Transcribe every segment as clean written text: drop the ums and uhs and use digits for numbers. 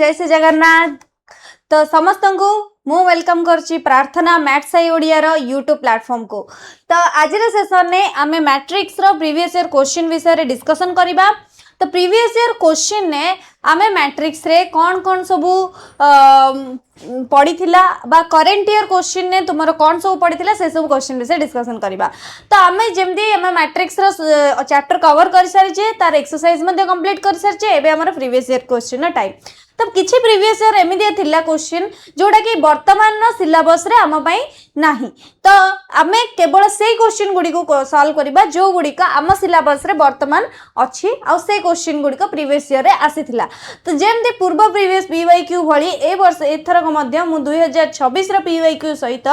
जय श्री जगन्नाथ। तो समस्त को मु वेलकम करची प्रार्थना मैथ्स आई ओडिया रो यूट्यूब प्लेटफॉर्म को। तो आज सेशन ने आमे मैट्रिक्स रो प्रीवियस ईयर क्वेश्चन विषय रे डिस्कशन करिबा। तो प्रीवियस ईयर क्वेश्चन ने आमे मैट्रिक्स रे कौन कौन सबू पढ़ी थिला बा करेंट ईयर क्वेश्चन ने तुमरो कौन सब पढ़ी थिला से सब क्वेश्चन विषय डिस्कशन करिबा। तो आमे जेमदी आमे मैट्रिक्स रो चैप्टर कवर कर सारी जे तार एक्सरसाइज मध्ये कंप्लीट कर सारी जे एबे हमर प्रीवियस ईयर क्वेश्चन ना टाइम। तब किछि प्रीवियस ईयर एमिदिया थिला क्वेश्चन जोडा कि वर्तमान नो सिलेबस रे हम पई नाही। तो आमे केवल से क्वेश्चन गुडी को सॉल्व करबा जो गुडी का आम सिलेबस रे वर्तमान अछि आ से क्वेश्चन गुडी को प्रीवियस ईयर रे आसीथिला। तो जेमते पूर्व प्रीवियस पीवाईक्यू भली ए वर्ष एथर को मध्य मु 2026 रो पीवाईक्यू सहित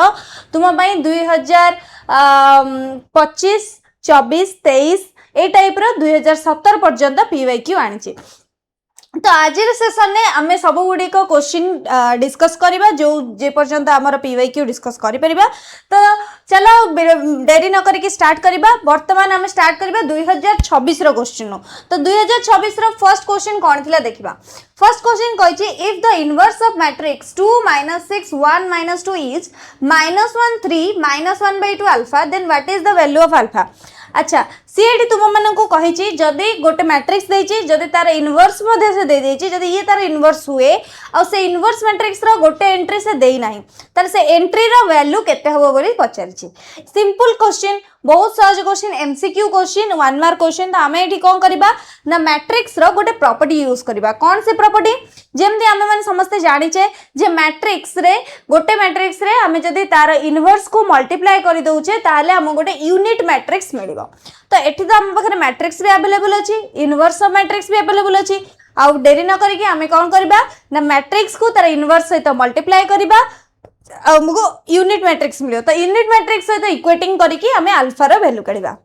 तुम पई 2025 24 23 ए टाइप रो 2017 पर्यंत पीवाईक्यू आनिछि। तो आज सेशन ने आमे सब गुडी को क्वेश्चन डिस्कस करिबा जो जे पर्यंत हमर पीवाईक्यू डिस्कस करि परिबा। तो चलो देरी न करी स्टार्ट करिबा। वर्तमान हम स्टार्ट करिबा 2026 रो क्वेश्चन। तो 2026 रो फर्स्ट क्वेश्चन कोन थिला देखिबा। फर्स्ट क्वेश्चन कहछि if the inverse of matrix 2 6 1 2 is -1 3 -1/2 alpha then what is the value of alpha. अच्छा सीएडी तुम मन को कही जदि गोटे मैट्रिक्स देछि जदि तार इनवर्स मध्ये से दे देछि जदि ये तार इनवर्स हुए और से इनवर्स मैट्रिक्स रो गोटे एंट्री से देई नाही तार से एंट्री रो वैल्यू केते होबो बोली पचारछि। सिंपल क्वेश्चन बहुत सहज question MCQ question 1 mark question. तो आमे एठी कोन करबा ना मैट्रिक्स रो गोटे प्रॉपर्टी यूज करबा। कोन से प्रॉपर्टी जेमति आमे माने समस्त जानि छे जे मैट्रिक्स रे गोटे मैट्रिक्स रे आमे जदि तार इनवर्स को मल्टीप्लाई करि दउछे ताले हम गोटे यूनिट मैट्रिक्स मिलिबो। तो एठी तो हम पाखरे मैट्रिक्स भी अवेलेबल अछि इनवर्स ऑफ मैट्रिक्स भी अवेलेबल अछि। आ देरी न करी कि आमे कोन करबा ना मैट्रिक्स को तार इनवर्स सहित मल्टीप्लाई करबा हमको यूनिट मैट्रिक्स मिलियो। तो यूनिट मैट्रिक्स सहित इक्वेटिंग करी कि हमें अल्फा रो वैल्यू काढिबा।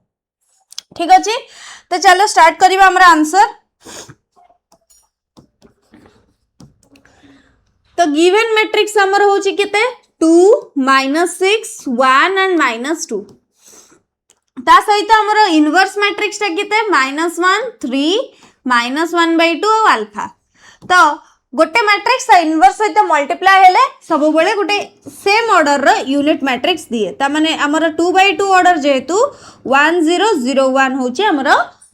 ठीक अछि। तो चलो स्टार्ट करिबा हमरा आंसर। तो गिवन मैट्रिक्स हमर होची केते 2 -6 1 एंड -2 ता सहित हमर इनवर्स मैट्रिक्स टा केते -1 3 -1/2 अल्फा। तो गोटे मैट्रिक्स इनवर्स सहित मल्टीप्लाई हेले सब बेले गोटे सेम ऑर्डर रो यूनिट मैट्रिक्स दिए। ता माने हमर 2/2 ऑर्डर जेहेतु 1 0 0 1 होची हमर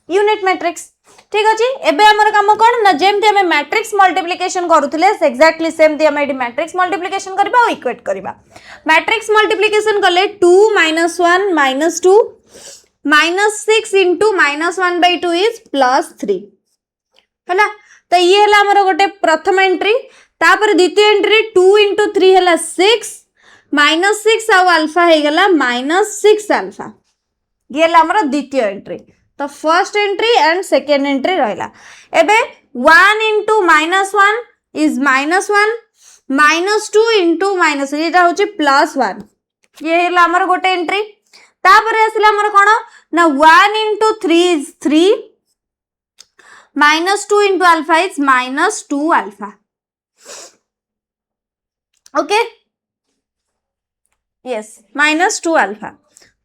यूनिट मैट्रिक्स। ठीक अछि। एबे हमर काम कोन ना जेमते हम मैट्रिक्स मल्टीप्लिकेशन करूथिले एक्जेक्टली सेम ती हम एडी मैट्रिक्स मल्टीप्लिकेशन करबा और इक्वेट करबा। मैट्रिक्स मल्टीप्लिकेशन करले 2 -1 -2 -6 into -1/2 इज +3 है ना। तो ये हला हमर गोटे प्रथम एंट्री। तापर द्वितीय एंट्री 2 into 3 हला 6 -6 आ अल्फा हे गला -6 अल्फा। ये हला हमर द्वितीय एंट्री। तो first entry and second entry रहला। एबे 1 into -1 इज -1 -2 into -1 एटा होची +1 ये हला हमर गोटे एंट्री। तापर आसिला हमर कोन ना 1 into 3 is 3 -2 into alpha is -2 alpha। Okay yes -2 alpha।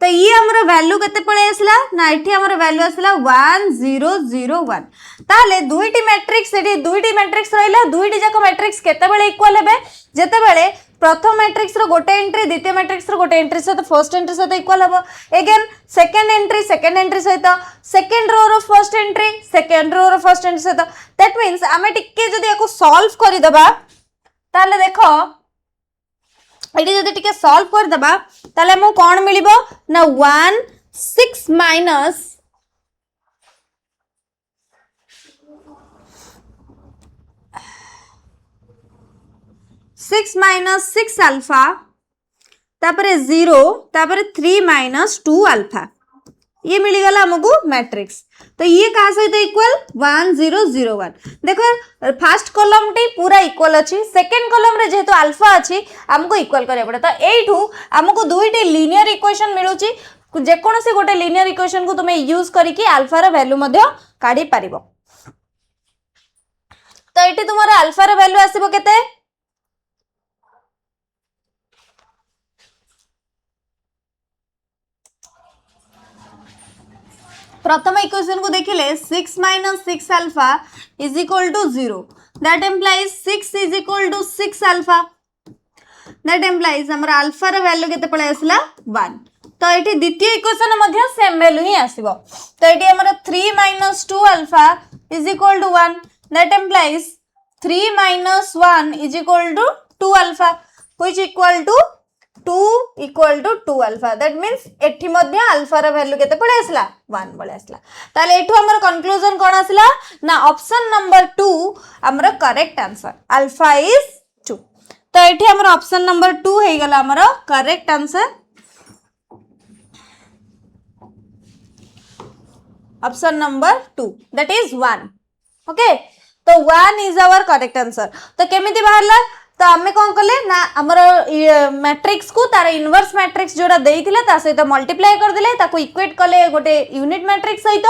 तो ये हमर वैल्यू केते पळे आसला ना एठी हमर वैल्यू आसला 1 0 0 1। ताले दुईटी मैट्रिक्स एठी दुईटी मैट्रिक्स रहिला दुईटी जाक मैट्रिक्स केते बेले इक्वल हेबे जेते बेले प्रथम मैट्रिक्स रो गोटे एंट्री द्वितीय मैट्रिक्स रो गोटे एंट्री सहित फर्स्ट एंट्री सहित इक्वल हबो। अगेन सेकंड एंट्री सहित second row row first entry second row row first entry सहित। दैट मींस आमे टिके जदी याको सॉल्व करि दबा ताले देखो एटी जदी टिके सॉल्व कर दबा ताले हमो कोन मिलिबो ना 1 6 माइनस 6 अल्फा तापरे 0 तापरे 3 -2 अल्फा ये मिली गला हमको मैट्रिक्स। तो ये कहा सहित इक्वल 1 0 0 1। देखो फर्स्ट कॉलम टी पूरा इक्वल अछि सेकंड कॉलम रे जेहेतु अल्फा अछि हमको इक्वल करे पड़े। तो एठू हमको दुईटी लीनियर इक्वेशन मिलुची जे कोनोसी गोटे लीनियर इक्वेशन को तुमे यूज करी कि अल्फा रो वैल्यू मध्य काढी पारिबो। तो एठी तुम्हारा अल्फा रो वैल्यू आसीबो केते प्रथम इक्वेशन को देखिले 6 minus 6 alpha is equal to 0. That implies 6 is equal to 6 alpha. That implies हमर alpha रा value केते पळे आसला 1. तो एठी द्वितीय इक्वेशन मध्ये सेम वैल्यू ही आसीबो. तो एठी हमर 3 minus 2 alpha is equal to 1. That implies 3 minus 1 is equal to 2 alpha, which equal to 2 equal to 2 alpha. That means एठी मध्ये alpha रा value केते पळे आसला 1 पळे आसला. ताले एठू हमर कंक्लूजन कोन आसला ना ऑप्शन नंबर 2 हमर करेक्ट आंसर. alpha is 2. तो एठी हमर ऑप्शन नंबर 2 हे गला हमर correct answer. Option number 2 that is 1. Okay तो 1 is our correct answer. तो केमिति बाहरला तो आमे कोन कले ना हमर मैट्रिक्स को तार इनवर्स मैट्रिक्स जोडा देइथिले ता सहित मल्टीप्लाई कर दिले ताको इक्वेट कले गोटे यूनिट मैट्रिक्स सहित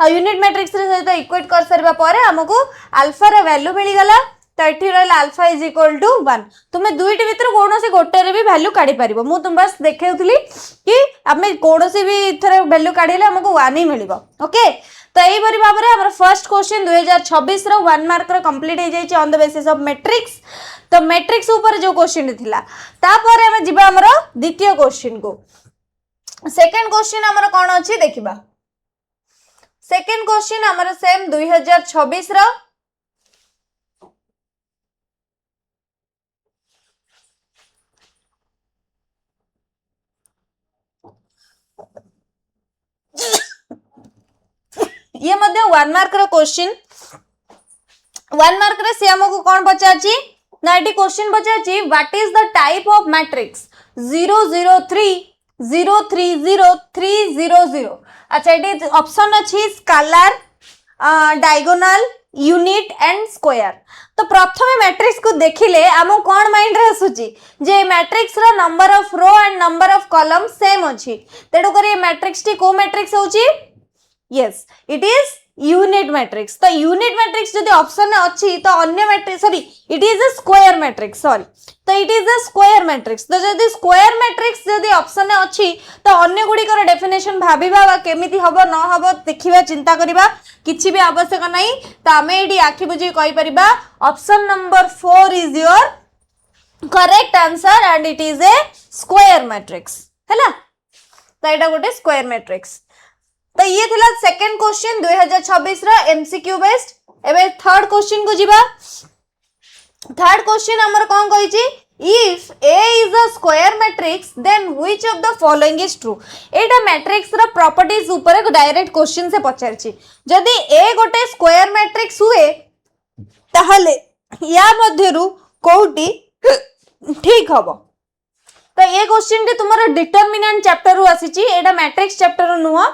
आ यूनिट मैट्रिक्स रे सहित इक्वेट कर सरबा परे हमको अल्फा रे वैल्यू मिली गला. तो एठी रहला अल्फा इज इक्वल टू 1. तुमे दुईटी भीतर कोनोसी गोटे रे भी वैल्यू काढी परिबो. मु तुम बस देखेउथली कि आमे कोनोसी भी इथरे वैल्यू काढिले हमको 1 ही मिलिबो. ओके तो एही बरी भाबरे हमर फर्स्ट क्वेश्चन 2026 रो 1 मार्क रो कंप्लीट हे जाई on the basis of matrix. तो मैट्रिक्स ऊपर जो क्वेश्चन थिला तापर हम जिबा हमर द्वितीय क्वेश्चन को. सेकंड क्वेश्चन हमर कोन अछि देखिबा. सेकंड क्वेश्चन हमर सेम 2026 रो ये मध्य 1 मार्क रो क्वेश्चन. 1 मार्क रे से हमको कोन पचाची ना एटी क्वेश्चन पचाची what is the type of matrix 0 0 3 0 3 0 3 0 0. अच्छा एटी ऑप्शन अछि scalar diagonal unit and square. तो प्रथम मैट्रिक्स को देखिले हमो कोन माइंड रे आसुची जे मैट्रिक्स रो number of row and number of column same अछि. तेडो करी मैट्रिक्स टी को मैट्रिक्स होची. Yes, it is unit matrix. तो unit matrix जदि ऑप्शन में अच्छी तो अन्य matrix sorry it is a square matrix sorry तो it is a square matrix. तो जदि square matrix जदि ऑप्शन में अच्छी तो अन्य गुडी कर डेफिनेशन भाबिबा बा केमिति हबो न हबो देखिबा चिंता करिबा किछि भी आवश्यक नाही. तो आमे एडी आखि बुझी कहि परिबा option number 4 is your correct answer and it is a square matrix हैला. तो एटा गोटे स्क्वायर मैट्रिक्स. तो ये थिला सेकंड क्वेश्चन 2026 रा एमसीक्यू बेस्ड. एबे थर्ड क्वेश्चन को जिबा. थर्ड क्वेश्चन हमर कोन कहि छी if A is a square matrix then which of the following is true. Etah matrix रा प्रॉपर्टीज ऊपर डायरेक्ट क्वेश्चन से पचार छी. जदि A गोटे स्क्वायर मैट्रिक्स हुए ताहले या मध्यरु कोउटी ठीक हबो. तो ये क्वेश्चन टी तुम्हारा डिटरमिनेंट चैप्टर रु आसी छी. एटा मैट्रिक्स चैप्टर नुवा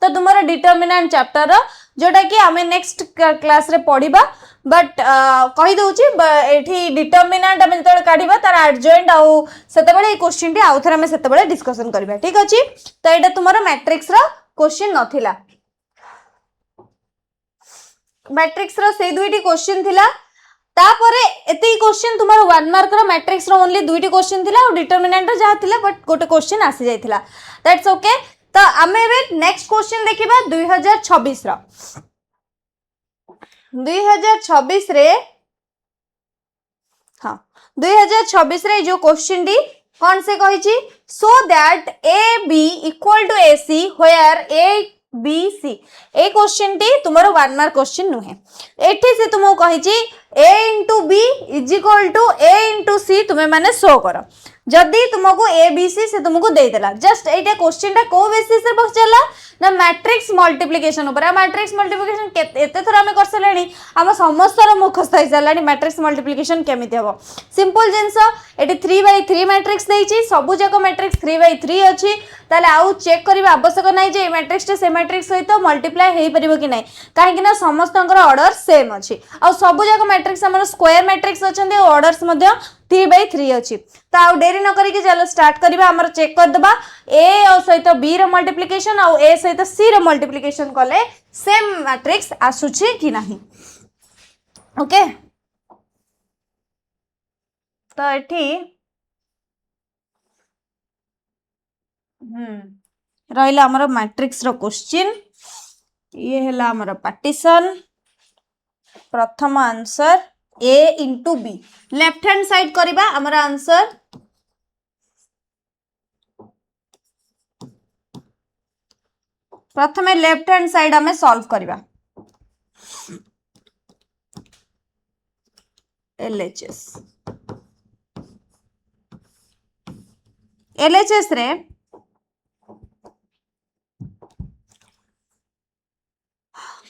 तो तुम्हारा डिटरमिनेंट चैप्टर जोटा कि आमे नेक्स्ट क्लास रे पढिबा. बट कहि दउची एठी डिटरमिनेंट हम जतले काढिबा तार एडजॉइंट आउ सेते बेले ए क्वेश्चन टी आउ थरा में सेते बेले डिस्कशन करबा. ठीक अछि. तो एटा तुम्हारा मैट्रिक्स रा क्वेश्चन नथिला. मैट्रिक्स रा से दुईटी क्वेश्चन थिला. तापरे एते क्वेश्चन तुम्हारा 1 मार्क रा मैट्रिक्स रा ओनली दुईटी क्वेश्चन थिला और डिटरमिनेंट जा थिला बट गोटे क्वेश्चन आसी जाइथिला. That's okay. तो आमे बे नेक्स्ट क्वेश्चन देखिबा 2026 रा. 2026 रे हां 2026 रे जो क्वेश्चन डी कोन से कहि छी so that AB equal to AC where ABC. ए क्वेश्चन टी तुम्हारो 1 मार्क क्वेश्चन नुहे. एठी से तुमको कहि छी A into B is equal to A into C तुम्हें माने शो करो. जदि तुमको ABC से तुमको दे देला जस्ट एटा क्वेश्चन टा को बेसिस से पचला ना मैट्रिक्स मल्टीप्लिकेशन ऊपर. मैट्रिक्स मल्टीप्लिकेशन एते थरा में कर सलेनी हम समस्त रो मुखस्थ होई सलानी. मैट्रिक्स मल्टीप्लिकेशन केमिति हबो सिंपल जिंस एटी 3/3 मैट्रिक्स देइची सब जाको मैट्रिक्स 3/3 अछि. ताले आउ चेक करबा आवश्यक नाही जे मैट्रिक्स टे से मैट्रिक्स सहित मल्टीप्लाई हेई परिबो कि नाही काहे कि ना समस्तंकर ऑर्डर सेम अछि. आ सब जाको मैट्रिक्स हमर स्क्वायर मैट्रिक्स अछंदे ऑर्डर्स मध्ये 3/3 अछि. तो आउ देरी न करी कि चलो स्टार्ट करबा. हमर चेक कर दबा A और सहित B रो मल्टीप्लिकेशन और A सहित C रो मल्टीप्लिकेशन कले सेम मैट्रिक्स आसुछि कि नाही. ओके तो एठी रहिला हमर मैट्रिक्स रो क्वेश्चन. ये है हमर पार्टीशन प्रथम answer A into B left hand side करिबा हमर आंसर प्रथमे लेफ्ट हैंड साइड हमें सॉल्व करिबा LHS LHS रे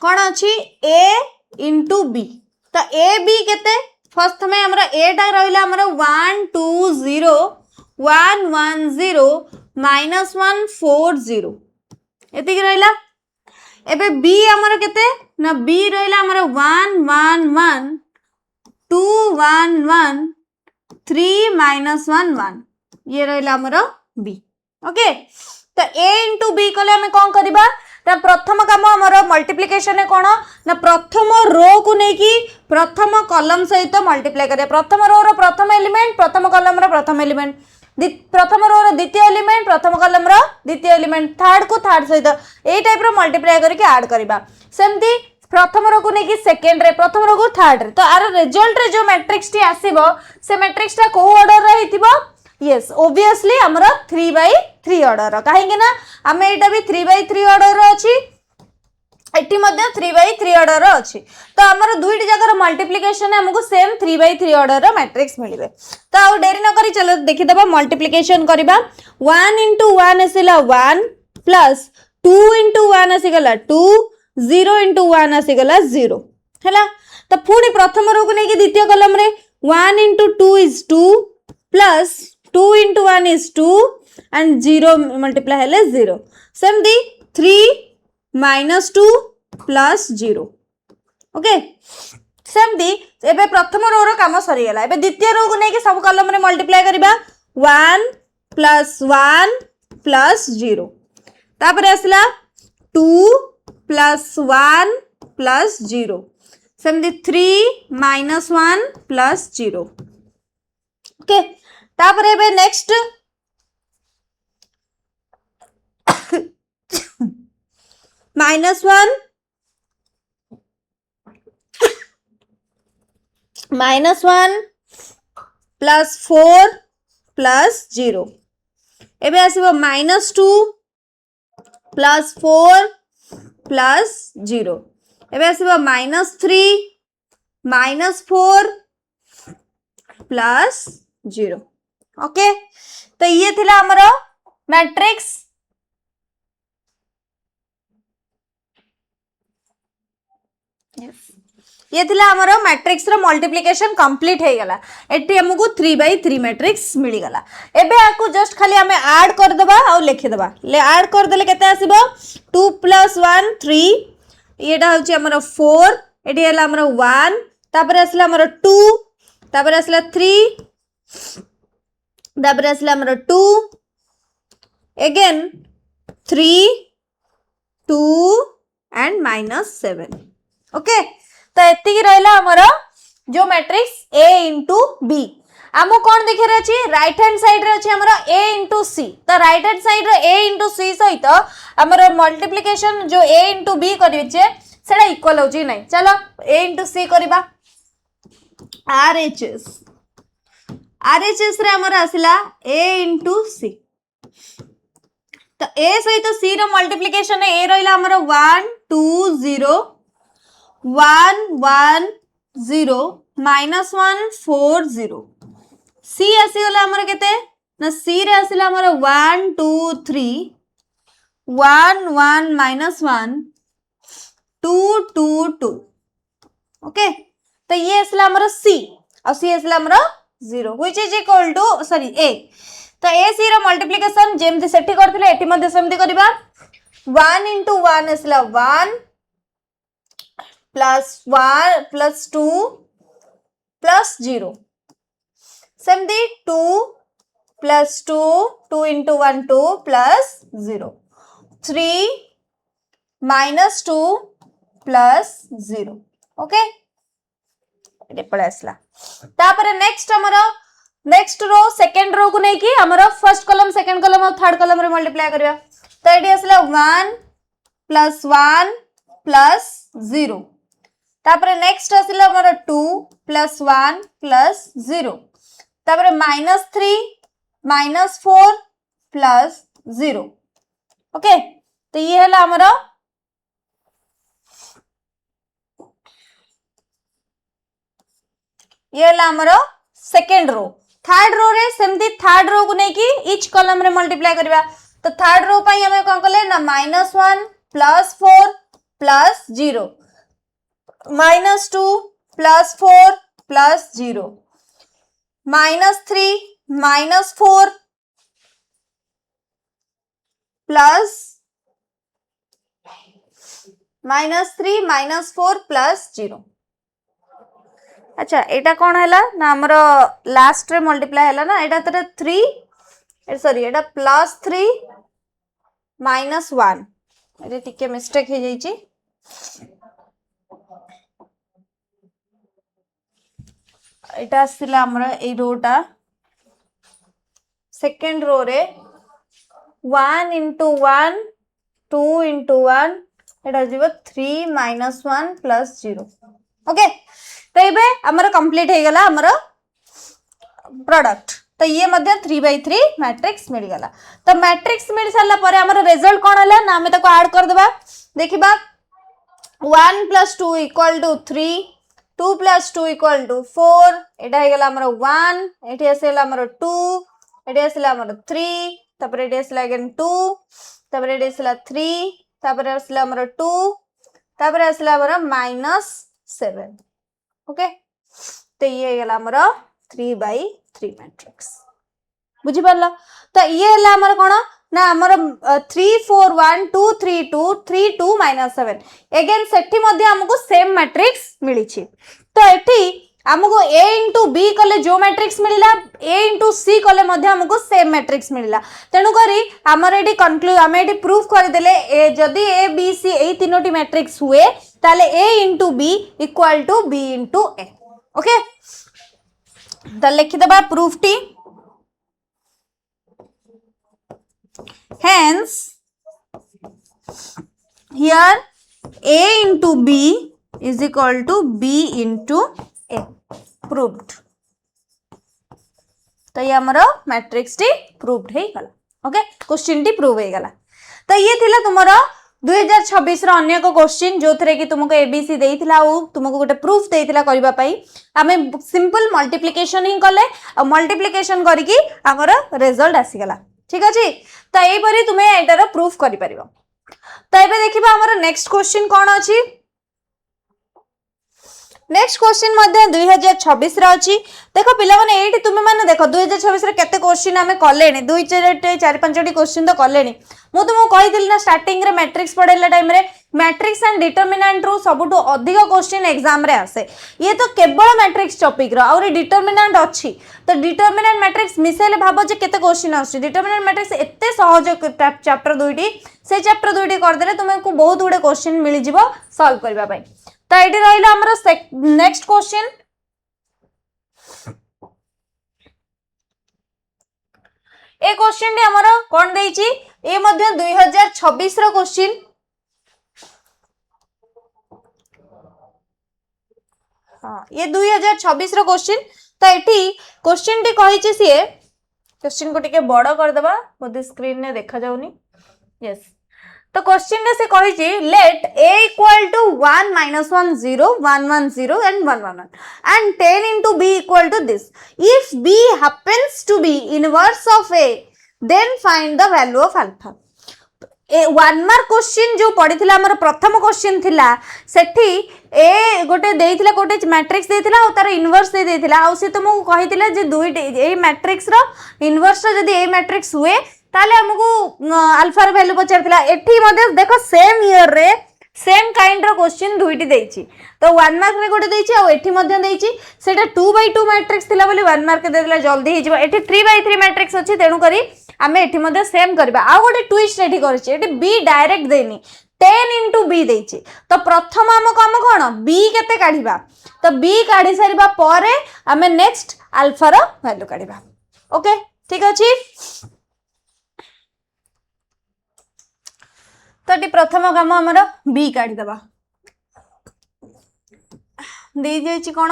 कौन अच्छी A इंटू B तो A B केते फर्स्ट में हमरा A टा रहिला हमरा 1 2 0 1 1 0 माइनस 1 4 0 एति की रहिला एबे B हमरा केते ना B रहिला हमरा 1 1 1 2 1 1 3 माइनस 1 1 ये रहिला हमरा B ओके तो A इंटू B कले हमें कौन करिबा ना प्रथम काम हमर मल्टीप्लिकेशन है कौन ना प्रथम रो को नहीं कि प्रथम कॉलम सहित मल्टीप्लाई करिया प्रथम रो रो प्रथम एलिमेंट प्रथम कॉलम रो प्रथम एलिमेंट प्रथम रो रो द्वितीय एलिमेंट प्रथम कॉलम रो द्वितीय एलिमेंट थर्ड को थर्ड सहित ए टाइप रो मल्टीप्लाई करके ऐड करिबा सेमती प्रथम रो को नहीं कि सेकंड रे प्रथम रो को थर्ड रे तो आर रिजल्ट रे जो मैट्रिक्स टी आसीबो से मैट्रिक्स टा को ऑर्डर रे हितिबो यस ऑब्वियसली हमर 3/3 ऑर्डर कहीं ना आम एटा भी 3/3 ऑर्डर अच्छी एटी मध्य 3/3 ऑर्डर अच्छी तो आमर दुईटी जगह मल्टीप्लिकेशन हमको सेम 3/3 ऑर्डर मैट्रिक्स मिले तो आउ डेरी न करी चलो देखिदबा मल्टीप्लिकेशन करबा 1 इंटू 1 आसीला 1 प्लस 2 इंटू 1 आसीगला 2 0 इंटू 1 आसीगला 0 हैला तो पुणी प्रथम रो को नहीं कि द्वितीय कॉलम रे 1 into 2 is 2 plus 2 into 1 is 2 and 0 multiply है 0 सेमती 3 minus 2 plus 0 ओके सेमती एबे प्रथम रो रो काम सरी गेला एबे द्वितीय रो को नहीं कि सब कॉलम रे मल्टीप्लाई करिबा 1 plus 1 plus 0 तापर आसला 2 plus 1 plus 0 सेमती 3 minus 1 plus 0 ओके तापर एबे नेक्स्ट -1 प्लस 4 प्लस 0 एबे आसीबो -2 प्लस 4 प्लस 0 एबे आसीबो -3 -4 प्लस 0 ओके तो ये थिला हमरो मैट्रिक्स ये थिला हमरो मैट्रिक्स रो मल्टीप्लिकेशन कंप्लीट हे गला एटी हमकु 3/3 मैट्रिक्स मिली गला एबे आकु जस्ट खाली हमें ऐड कर देबा और लिखि देबा ले ऐड कर देले केते आसीबो 2 + 1 3 एटा होची हमरो 4 एटी हला हमरो 1 तापर आसला हमरो 2 तापर आसला 3 तापर आसला हमरो 2 अगेन 3 2 एंड -7 ओके तो एति की रहला हमरो जो मैट्रिक्स A इंटू B आमो कौन देखे रे अछि राइट हैंड साइड रे अछि हमरो A इंटू C तो राइट हैंड साइड रे A इंटू C सहित हमरो मल्टीप्लिकेशन जो A इंटू B करिचे सेटा इक्वल होची नै चलो A इंटू C करिबा RHS रे हमर आसिला A इंटू C तो A सहित C रो मल्टीप्लिकेशन A रहिला हमर 1 2 0 1 1 0 -1 4 0 C आसीगला हमर केते ना C रे आसिला हमर 1 2 3 1 1 -1 2 2 2 ओके तो ये आसिला हमर C और C आसिला हमर 0 which is equal to sorry A तो A C रो मल्टीप्लिकेशन जेमति सेठी करथिले एठी मध्ये सेमति करबा 1 into 1 आसिला 1 plus 1 plus 2 plus 0 सेमती 2 plus 2 2 into 1 2 plus 0 3 minus 2 plus 0 okay एटे पळे आसला तापर नेक्स्ट हमरो नेक्स्ट रो सेकंड रो को नै कि हमरो फर्स्ट कॉलम सेकंड कॉलम और थर्ड कॉलम रे मल्टीप्लाई करिया तो एटी आसला 1 plus 1 प्लस 0 तापर नेक्स्ट आसिला हमर 2 प्लस 1 प्लस 0 तापर -3 -4 प्लस 0 ओके तो ये हला हमर सेकेंड रो थर्ड रो रे सेमती थर्ड रो को नहीं कि इच कॉलम रे मल्टीप्लाई करबा तो थर्ड रो पई हमें कोन कले ना -1 plus 4 plus 0 -2 plus 4 plus 0 -3 -4 plus -3 -4 plus 0 अच्छा एटा कौन हैला ना हमर लास्ट रे मल्टीप्लाई हैला ना एटा तरे 3 सॉरी एटा +3 -1 एटा टिके मिस्टेक हे जाईची एटा आसिला हमर ए रोटा सेकंड रो रे 1 into 1 2 into 1 एटा जीव 3 -1 प्लस 0 ओके तो ये हमर कंप्लीट हो गला हमर प्रोडक्ट तो ये मध्य 3/3 मैट्रिक्स मिल गला तो मैट्रिक्स मिल सारा पर हमर रिजल्ट कोन हला ना हमें ताको ऐड कर देबा देखिबा 1 + 2 = 3 2 + 2 = 4 एटा हो गला हमर 1 एठी आसेला हमर 2 एठी आसेला हमर 3 तापर एठी आसेला अगेन 2 तापर एठी आसेला 3 तापर आसेला हमर 2 तापर आसेला हमर -7 ओके तो ये गला हमर 3/3 मैट्रिक्स बुझी परला तो ये हला हमर कोन ना हमर 3 4 1 2 3 2 3 2 -7 अगेन सेठी मध्ये हमको सेम मैट्रिक्स मिली छी तो एठी हमको a into b कले जो मैट्रिक्स मिलिला a into c कले मध्ये हमको सेम मैट्रिक्स मिलिला तेनु करी हमर एठी कंक्लूड हम एठी प्रूफ कर देले जदी a b c एई तीनोटी मैट्रिक्स हुए ताले a into b = b into a okay तो लिखि दबा प्रूफ टी hence here a into b is equal to b into a proved तो ये हमरो मैट्रिक्स टी प्रूव्ड हे गला ओके क्वेश्चन टी प्रूव हे गला तो ये थिला तुमरो 2026 रो अन्य को क्वेश्चन जो थरे कि तुमको एबीसी देइथिला ओ तुमको गोटे प्रूफ देइथिला करबा पई हमें सिंपल मल्टीप्लिकेशन ही कले और मल्टीप्लिकेशन करी कि हमरो रिजल्ट आसी गला ठीक अछि तो एई परी तुमे एटारो प्रूफ करि परिबो तो एबे देखिबा हमरो नेक्स्ट क्वेश्चन कोन अछि नेक्स्ट क्वेश्चन मध्ये 2026 रा अछि देखो पिला माने एठी तुमे माने देखो 2026 रे केते क्वेश्चन हमें कलेनी 2 4 5 टी क्वेश्चन तो कलेनी मु तुमको कहि दिली ना स्टार्टिंग रे मैट्रिक्स पढेला टाइम रे मैट्रिक्स एंड डिटरमिनेंट रो सबटो अधिक क्वेश्चन एग्जाम रे आसे ये तो केवल मैट्रिक्स टॉपिक रो और डिटरमिनेंट अछि तो डिटरमिनेंट मैट्रिक्स मिसेले भाबो जे केते क्वेश्चन आछि डिटरमिनेंट मैट्रिक्स एते सहज चैप्टर दुईटी से चैप्टर दुईटी कर देले तुमको बहुत गुडे क्वेश्चन मिली जिवो सॉल्व करबा पई तो ये रहा हमरो नेक्स्ट क्वेश्चन ए क्वेश्चन टी हमरो कोन देइची ए मध्ये 2026 रो क्वेश्चन हां ये 2026 रो क्वेश्चन तो एठी क्वेश्चन टी कहिची सिए क्वेश्चन को टिके बड़ कर देबा मोदे स्क्रीन ने देखा जाउनी यस तो क्वेश्चन से कहिची late a equal to 1 -1 0 1 1 0 and 1 1 1 and 10 into b equal to this if b happens to be inverse of a then find the value of alpha A 1 mark question जो पढ़िथिला हमर प्रथम question थिला सेठी ए गोटे देइथिला गोटे matrix देइथिला और तार inverse दे देइथिला आ से तुमको कहिथिला जे दुईटे ए मैट्रिक्स रो इनवर्स रो जदी ए मैट्रिक्स हुए ताले हमको अल्फा रो वैल्यू पचारथिला एठी मध्ये देखो सेम ईयर रे सेम काइंड रो क्वेश्चन दुईटी देइची तो 1 मार्क रे गोटे देइची आ एठी मध्ये देइची सेटा 2/2 मैट्रिक्स थिला बोली 1 मार्क दे देला जल्दी हे जिवो एठी 3/3 मैट्रिक्स अछि तेनु करी आमे एठी मध्ये सेम करबा आ गोटे ट्विस्ट एठी करछि एठी b डायरेक्ट देनी 10 into b देइची तो प्रथम हम काम कोन b केते काढिबा तो b काढी सारिबा परे आमे नेक्स्ट अल्फा रो वैल्यू काढिबा ओके ठीक अछि तो प्रथम काम हमर b काढी दबा दे जाइछि कोन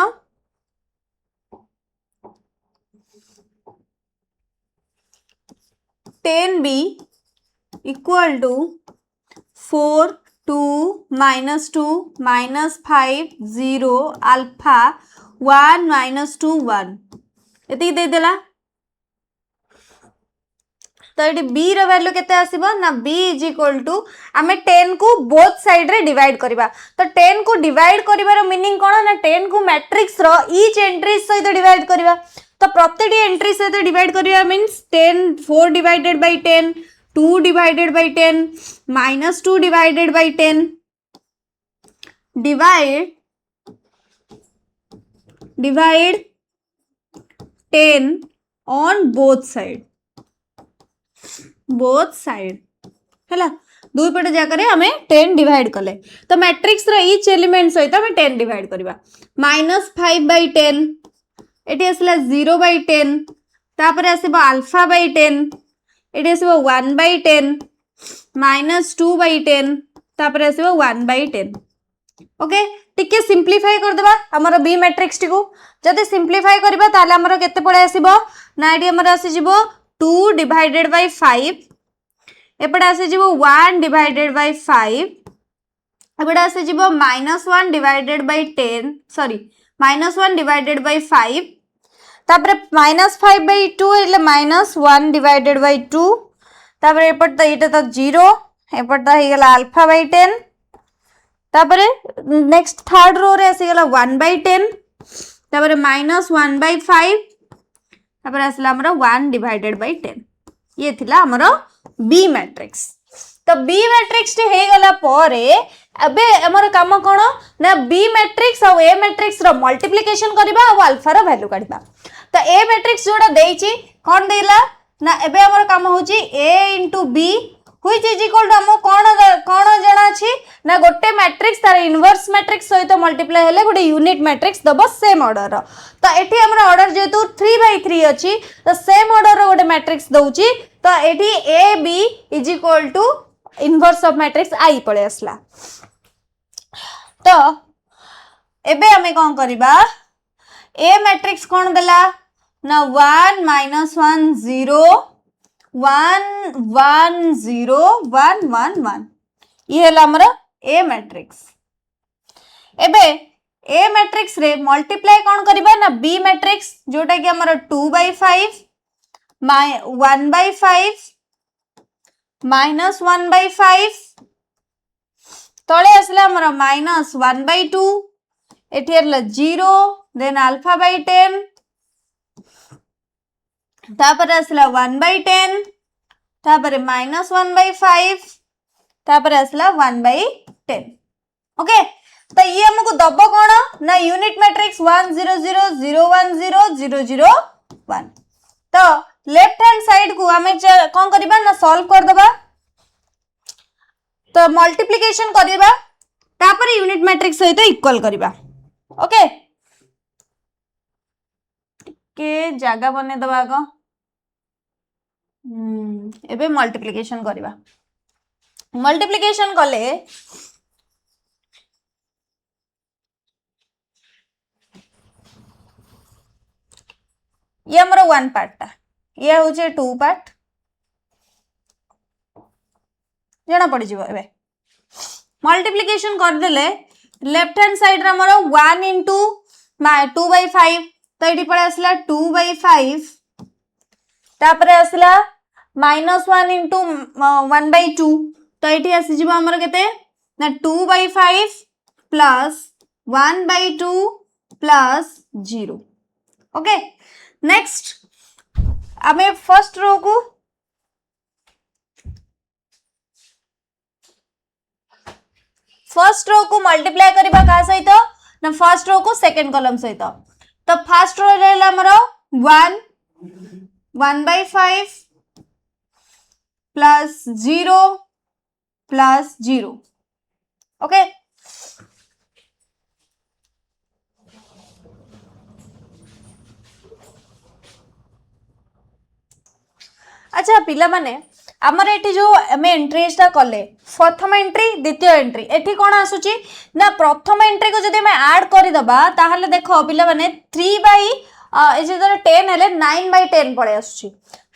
10b equal to 4 2 minus 2 minus 5 0 alpha 1 minus 2 1 एति दे देला तो ये b रो वैल्यू केते आसीबो ना b इज इक्वल टू आमे 10 को बोथ साइड रे डिवाइड करबा तो 10 को डिवाइड करिवार मीनिंग कोन ना 10 को मैट्रिक्स रो ईच एंट्री सहित डिवाइड करबा तो प्रत्येक एंट्री सहित डिवाइड करबा means 10 4 divided by 10 2 divided by 10 minus 2 divided by 10 divide 10 on both side हैला दुई पटे जाकर हमें 10 डिवाइड कले तो मैट्रिक्स रो ईच एलिमेंट सहित हमें 10 डिवाइड करबा -5 by 10 एटी आसला 0 by 10 तापर आसीबो अल्फा by 10 एटी आसीबो 1 by 10 -2 by 10 तापर आसीबो 1 by 10 ओके टिके सिंप्लीफाई कर देबा हमर बी मैट्रिक्स टिकू जदि सिंप्लीफाई करबा ताले हमर केते पड़े आसीबो ना एटी हमर आसी जिवो 2 divided by 5 एपटे आसी जिवो 1 divided by 5 एपटे आसी जिवो -1 divided by 10 sorry -1 divided by 5 तापर -5 by 2 એટલે -1 divided by 2 तापर एपट तो एटा तो 0 एपट तो हे गेला अल्फा by 10 तापर नेक्स्ट थर्ड रो रे आसी गेला 1 by 10 तापर -1 by 5 तापर आसला हमरो 1 divided by 10 ये थिला हमरो बी मैट्रिक्स तो बी मैट्रिक्स टे हे गला परे अबे हमर काम कोन ना बी मैट्रिक्स और ए मैट्रिक्स रो मल्टीप्लिकेशन करबा और अल्फा रो वैल्यू काढबा तो ए मैट्रिक्स जोडा देइची कोन देला ना एबे हमर काम होची a into b which is equal to हम कोन जणा छी ना गोटे मैट्रिक्स तार इनवर्स मैट्रिक्स सहित मल्टीप्लाई हेले गोटे यूनिट मैट्रिक्स दबो सेम ऑर्डर रो तो एठी हमर ऑर्डर जेतु 3/3 अछि तो सेम ऑर्डर रो गोटे मैट्रिक्स दउची तो एठी a b is equal to inverse of matrix i पळे असला तो एबे हमें कोन करबा a मैट्रिक्स कोन देला ना 1 -1 0 1 1 0 1 1 1 ये हला हमरा a मैट्रिक्स एबे a मैट्रिक्स रे मल्टीप्लाई कोन करबा ना b मैट्रिक्स जोटा कि हमरा 2/5 1/5 -1/5 तळे असला हमरा -1/2 एठी हला 0 देन अल्फा by 10 तापर असला 1 by 10 तापर -1/5 तापर असला 1 by 10 ओके तो ये हमको दबो कोन ना यूनिट मैट्रिक्स 1 0 0 0 1 0 0 0 1 तो लेफ्ट हैंड साइड को हमें कोन करबा ना सॉल्व कर देबा तो मल्टीप्लिकेशन करबा तापर यूनिट मैट्रिक्स सहित इक्वल करबा ओके के जागा बने दबा को एबे मल्टीप्लिकेशन करबा मल्टीप्लिकेशन कले ये हमरो 1 पार्ट ता ये होचे 2 पार्ट जना पड़ जिवो एबे मल्टीप्लिकेशन कर देले लेफ्ट हैंड साइड रे हमरो 1 into 2/5 तो एटी पळे असला 2/5 तापर असला -1 into 1/2 तो एटी आसी जिवो हमर केते ना 2/5 प्लस 1/2 प्लस 0 ओके नेक्स्ट हमें फर्स्ट रो को मल्टीप्लाई करबा का सहित ना फर्स्ट रो को सेकंड कॉलम सहित तो फर्स्ट रो रे हमरो 1 1/5 प्लस 0 प्लस 0 ओके अच्छा पिला माने आमर एठी जो हमें एंट्रीजटा कले प्रथम एंट्री द्वितीय एंट्री एठी कोन आसुची ना प्रथम एंट्री को जदि हमें ऐड करि दबा ताहले देखो पिला माने 3/10 हेले 9/10 पळे आसुची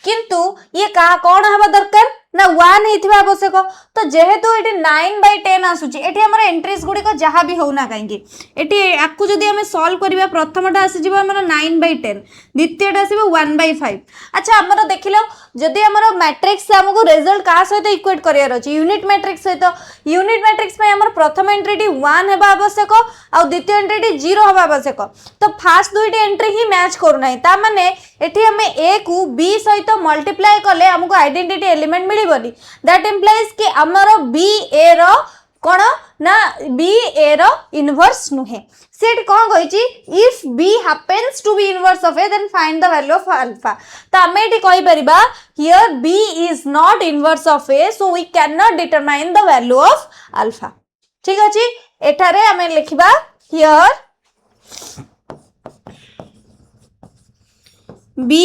किंतु ये का कोन हबा दरकार ना 1 हेथिबा आवश्यक तो जेहेतु एटी 9/10 आसुची एटी हमर एंट्रीज गुडी को जहा भी होना काहेकि एटी आकु जदि हमें सॉल्व करिबा प्रथमटा आसी जिवो हमर 9/10 द्वितीयटा आसीबो 1/5 अच्छा हमर देखिलो जदि हमर मैट्रिक्स हमको रिजल्ट का सहित इक्वेट करियर अछि यूनिट मैट्रिक्स पे हमर प्रथम एंट्रीटी 1 हेबा आवश्यक आ द्वितीय एंट्रीटी 0 हेबा आवश्यक तो फास्ट दुईटी एंट्री ही मैच करू नै ता माने एठी हमें a को b सहित मल्टीप्लाई कले हमको आइडेंटिटी एलिमेंट मिलिबोनी दैट इंप्लाइज कि हमर b a रो कोन ना b a रो इनवर्स नुहे सेट कोन कहिची if b happens to be inverse of a then find the value of alpha तो हमें एठी कहि परिबा here b is not inverse of a so we cannot determine the value of alpha ठीक अछि एठारे हमें लिखिबा here b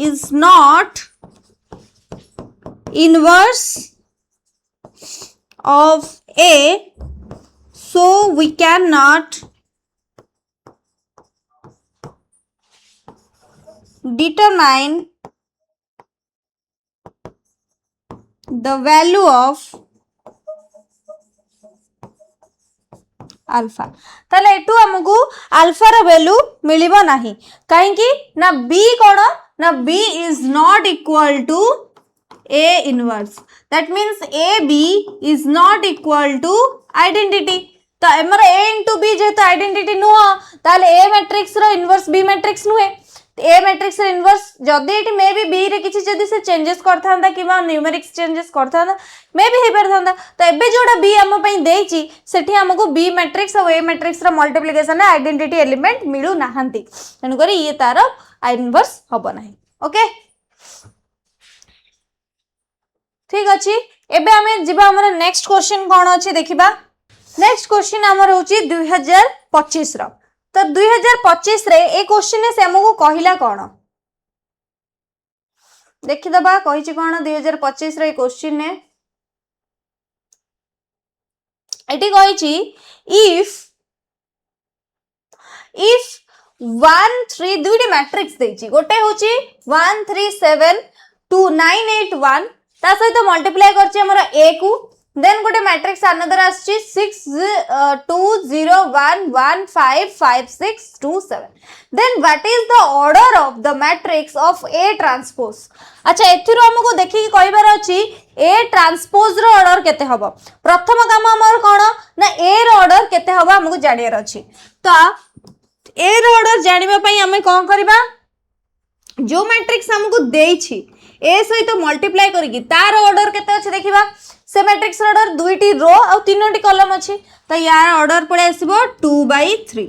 is not inverse of a so we cannot determine the value of alpha ताले एटू हमकू alpha रो value मिलिबो नाही काहे कि ना b कोन ना b is not equal to a inverse that means ab is not equal to identity तो हमर a * b जेतो आइडेंटिटी नु ताले a मैट्रिक्स रो इनवर्स b मैट्रिक्स नुहे ए मैट्रिक्स रे इनवर्स जदी एटी मे बी बी रे किछि जदी से चेंजेस करथांदा किबा न्यूमेरिक्स चेंजेस करथांदा मे बी हे परथांदा तो एबे जोडा बी हम पई देछि सेठी हमको बी मैट्रिक्स और ए मैट्रिक्स रा मल्टीप्लिकेशन रे आइडेंटिटी एलिमेंट मिलु नाहंती तनु करी ये तार इनवर्स हबो नाही ओके ठीक अछि एबे हमें जिबा हमर नेक्स्ट क्वेश्चन कोन अछि देखिबा नेक्स्ट क्वेश्चन हमर होछि 2025 रो तो 2025 रे ए क्वेश्चन से हमको कहिला कोन देखि दबा कहिछि कोन 2025 रे क्वेश्चन ने एटी कहिछि इफ 1 3 दुईटी मैट्रिक्स देछि गोटे होछि 1 3 7 2 9 8 1 ता सहित मल्टीप्लाई करछि हमर a को देन गोटे मैट्रिक्स अनदर आछि 6 2 0 1 1 5 5 6 2 7 then what is the order of the matrix of a transpose अच्छा एथिरो हमको देखि कहिबार अछि a ट्रांसपोज रो ऑर्डर केते हबो प्रथम काम हमर कोन ना a रो ऑर्डर केते हबो हमको जानियार अछि तो a रो ऑर्डर जानिबा पई हमें कोन करबा जो मैट्रिक्स हमको देछि a सहित मल्टीप्लाई करिकि तार ऑर्डर केते अछि देखिबा से मैट्रिक्स ऑर्डर दुईटी रो और तीनोटी कॉलम अछि तो यार ऑर्डर पड़े आसीबो 2/3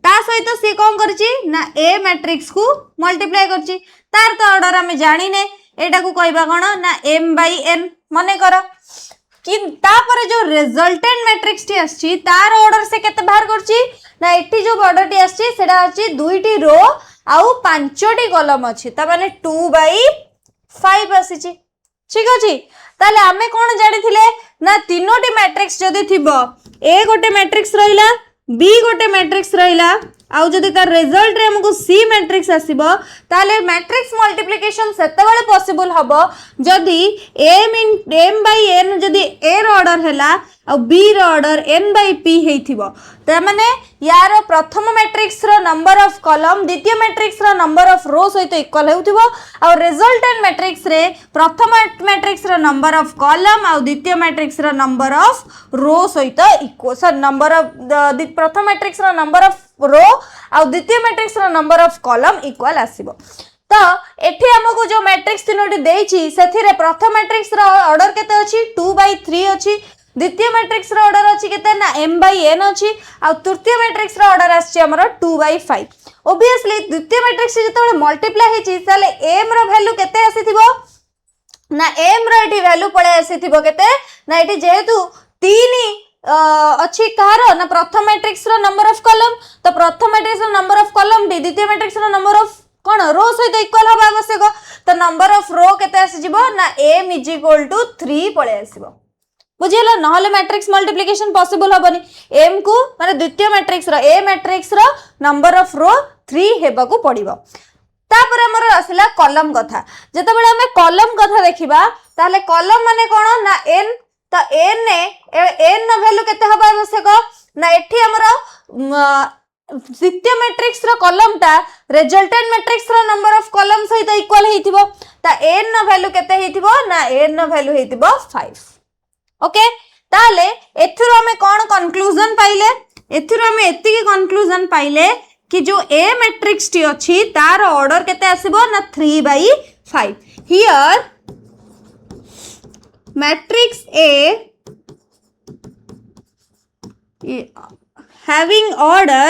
ता सहित से कोन करछि ना ए मैट्रिक्स को मल्टीप्लाई करछि तार तो ऑर्डर हमें जानि ने एटा को कहबा कोन ना m/n माने कर कि तापर जो रिजल्टेंट मैट्रिक्स टी आछि तार ऑर्डर से केते बाहर करछि ना एठी जो ऑर्डर टी आछि सेडा अछि दुईटी रो आउ पांचटी कॉलम अछि ता माने 2/5 आसीछि ठीक अछि ताले हमें कोन जानि थिले ना तीनोटी मैट्रिक्स जदी थिबो ए गोटे मैट्रिक्स रहिला बी गोटे मैट्रिक्स रहिला आउ जदी तार रिजल्ट रे हमको सी मैट्रिक्स आसीबो ताले मैट्रिक्स मल्टीप्लिकेशन सेतेबेले पॉसिबल हबो जदी m/n जदी a रो ऑर्डर हैला आ b रो ऑर्डर n/p हेथिबो त माने यार प्रथम मैट्रिक्स रो नंबर ऑफ कॉलम द्वितीय मैट्रिक्स रो नंबर ऑफ रो सहित इक्वल हेउथिबो आ रिजल्टेंट मैट्रिक्स रे प्रथम मैट्रिक्स रो नंबर ऑफ कॉलम आ द्वितीय मैट्रिक्स रो नंबर ऑफ रो सहित इक्वल सर नंबर ऑफ प्रथम मैट्रिक्स रो नंबर ऑफ रो आ द्वितीय मैट्रिक्स रो नंबर ऑफ कॉलम इक्वल आसीबो तो एठी हमको जो मैट्रिक्स तीनोटी देछि सेथिरे प्रथम मैट्रिक्स रो ऑर्डर केते अछि 2/3 अछि द्वितीय मैट्रिक्स रो ऑर्डर अछि केते ना m/n अछि आ तृतीय मैट्रिक्स रो ऑर्डर आछि हमरो 2/5 ऑब्वियसली द्वितीय मैट्रिक्स जेतेबेले मल्टीप्लाई हेछि ताले m रो वैल्यू केते आसीथिबो ना m रो एठी वैल्यू पळे आसीथिबो केते ना एठी जेहेतु 3 अच्छी कहार ना प्रथम मैट्रिक्स रो नंबर ऑफ कॉलम तो प्रथम मैट्रिक्स रो नंबर ऑफ कॉलम डी द्वितीय मैट्रिक्स रो नंबर ऑफ कौन रो सहित इक्वल हवा आवश्यक तो नंबर ऑफ रो केते आसीजिवो ना m इज इक्वल टू 3 पळे आसीबो बुझिला नहले मैट्रिक्स मल्टिप्लिकेशन पॉसिबल हबनी m को माने द्वितीय मैट्रिक्स रो a मैट्रिक्स रो नंबर ऑफ रो 3 हेबाकू पड़िबो तापर हमर आसिला कॉलम कथा जते बेले हमें कॉलम कथा देखिबा ताले कॉलम माने कोन ना n तो n न वैल्यू केते हबा आवश्यक ना एठी हमर द्वितीय मैट्रिक्स रो कॉलम टा रिजल्टेंट मैट्रिक्स रो नंबर ऑफ कॉलम सहित इक्वल हेतिबो ता n न वैल्यू केते हेतिबो ना n न वैल्यू हेतिबो 5 ओके ताले एथुरो हमें कोन कंक्लूजन पाइले एथुरो हमें एति की कंक्लूजन पाइले कि जो a मैट्रिक्स टी अछि तार ऑर्डर केते आसीबो ना 3/5 here matrix A having order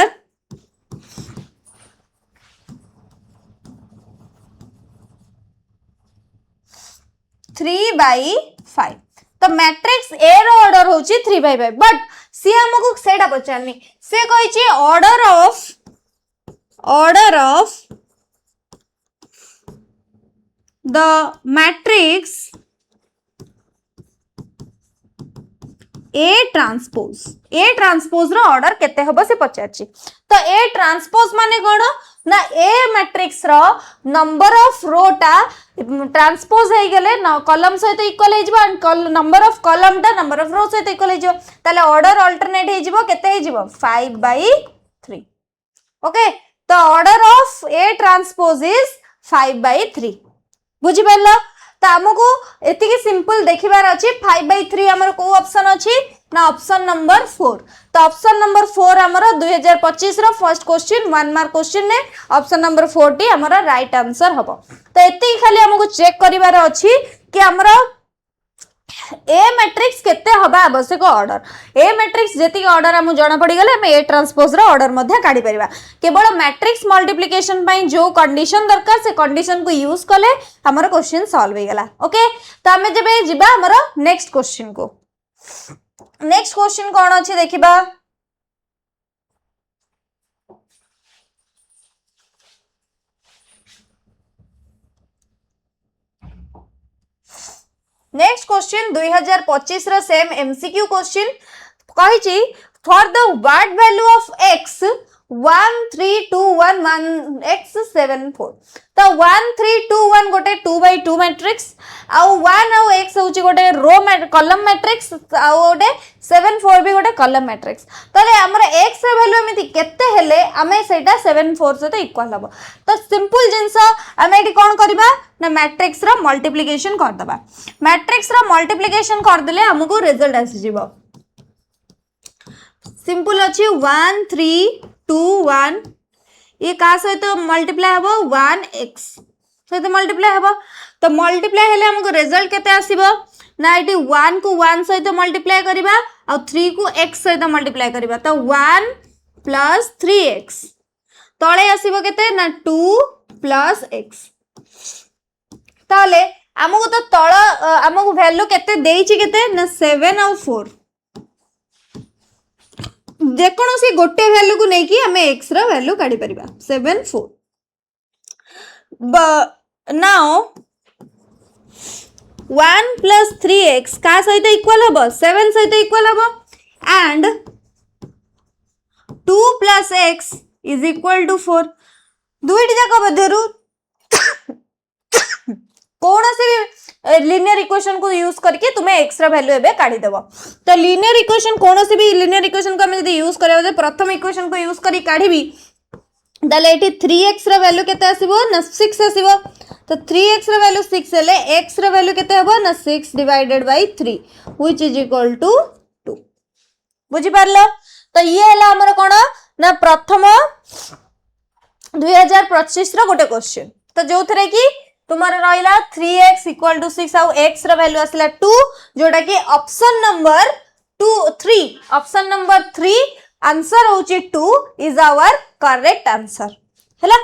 3/5 तो मैट्रिक्स ए रो ऑर्डर होची 3/5 बट सी हमको सेटा पचारनी से कहिची order of the matrix A transpose रो ऑर्डर केते हबो से पचारची तो ए ट्रांसपोज माने कोन ना ए मैट्रिक्स रो नंबर ऑफ रो टा ट्रांसपोज हे गेले ना कॉलम सहित इक्वल हे जिवो एंड नंबर ऑफ कॉलम टा नंबर ऑफ रो सहित इक्वल हे जिवो ताले ऑर्डर अल्टरनेट हे जिवो केते हे जिवो 5/3 ओके तो order of A transpose is 5/3 बुझी परलो तो आमको एतिकी सिंपल देखिबार अछि 5/3 हमर को ऑप्शन अछि ना ऑप्शन नंबर 4 तो ऑप्शन नंबर 4 हमर 2025 row first question 1 mark question ने ऑप्शन नंबर 4 टी हमर राइट आंसर हबो तो एतिकी खाली हमको चेक करिवार अछि कि हमर ए मैट्रिक्स केते हबा आवश्यक ऑर्डर ए मैट्रिक्स जेति ऑर्डर हम जणा पड़ी गले हम ए ट्रांसपोज रो ऑर्डर मध्ये काढी परिबा केवल मैट्रिक्स मल्टिप्लिकेशन पई जो कंडीशन दरकार से कंडीशन को यूज कले हमर क्वेश्चन सॉल्व हो गेला ओके तो हमें जबे जिबा हमर नेक्स्ट क्वेश्चन को नेक्स्ट क्वेश्चन कोन अछि देखिबा नेक्स्ट क्वेश्चन 2025 रो सेम एमसीक्यू क्वेश्चन कहिची for the what value of x 1 3 2 1 1 x 7 4 तो 1 3 2 1 गोटे 2/2 मैट्रिक्स आउ 1 आउ x होची गोटे रो कॉलम मैट्रिक्स आउ गोटे 7 4 भी गोटे कॉलम मैट्रिक्स तले हमर x रे वैल्यू एमिति केते हेले हमें सेटा 7 4 से तो इक्वल हबो तो सिंपल जिंस हमें एटी कोन करबा ना मैट्रिक्स रो मल्टिप्लिकेशन कर दबा मैट्रिक्स रो मल्टिप्लिकेशन कर देले हमको रिजल्ट आसी जिवो सिंपल अछि 1 3 2 1 ये का सहित मल्टीप्लाई हबो 1x सहित मल्टीप्लाई हबो तो मल्टीप्लाई हेले हमको रिजल्ट केते आसीबो ना एटी 1 को 1 सहित मल्टीप्लाई करिबा और 3 को x सहित मल्टीप्लाई करिबा तो 1 + 3x तळे आसीबो केते ना 2 + x ताले हमको तो तळ हमको वैल्यू केते देइची केते ना 7 और 4 जेकोनो सी गोटे वैल्यू को नहीं कि हमें x रा वैल्यू काढी परिबा 7 4 नाउ 1 + 3x का सहित इक्वल हबो 7 सहित इक्वल हबो एंड 2 + x = 4 दुईटी जाक मध्यरु कौन सी लीनियर इक्वेशन को यूज करके तुम्हें एक्स्ट्रा वैल्यू एबे काढी देबो तो लीनियर इक्वेशन कौन सी भी लीनियर इक्वेशन को हम यदि यूज करबो तो प्रथम इक्वेशन को यूज करी काढीबी दले एठी 3x रा वैल्यू केते आसीबो ना 6 आसीबो तो 3x रा वैल्यू 6 हेले x रा वैल्यू केते हबो ना 6 / 3 व्हिच इज इक्वल टू 2 बुझी पारलो तो ये हला हमर कोन ना प्रथम 2025 रा गोटे क्वेश्चन तो जो थरे की तुम्हारे रहिला 3x = 6 आउ x रा वैल्यू आसला 2 जोटा कि option number 3 option number 3 answer होची 2 इज आवर करेक्ट आंसर हैला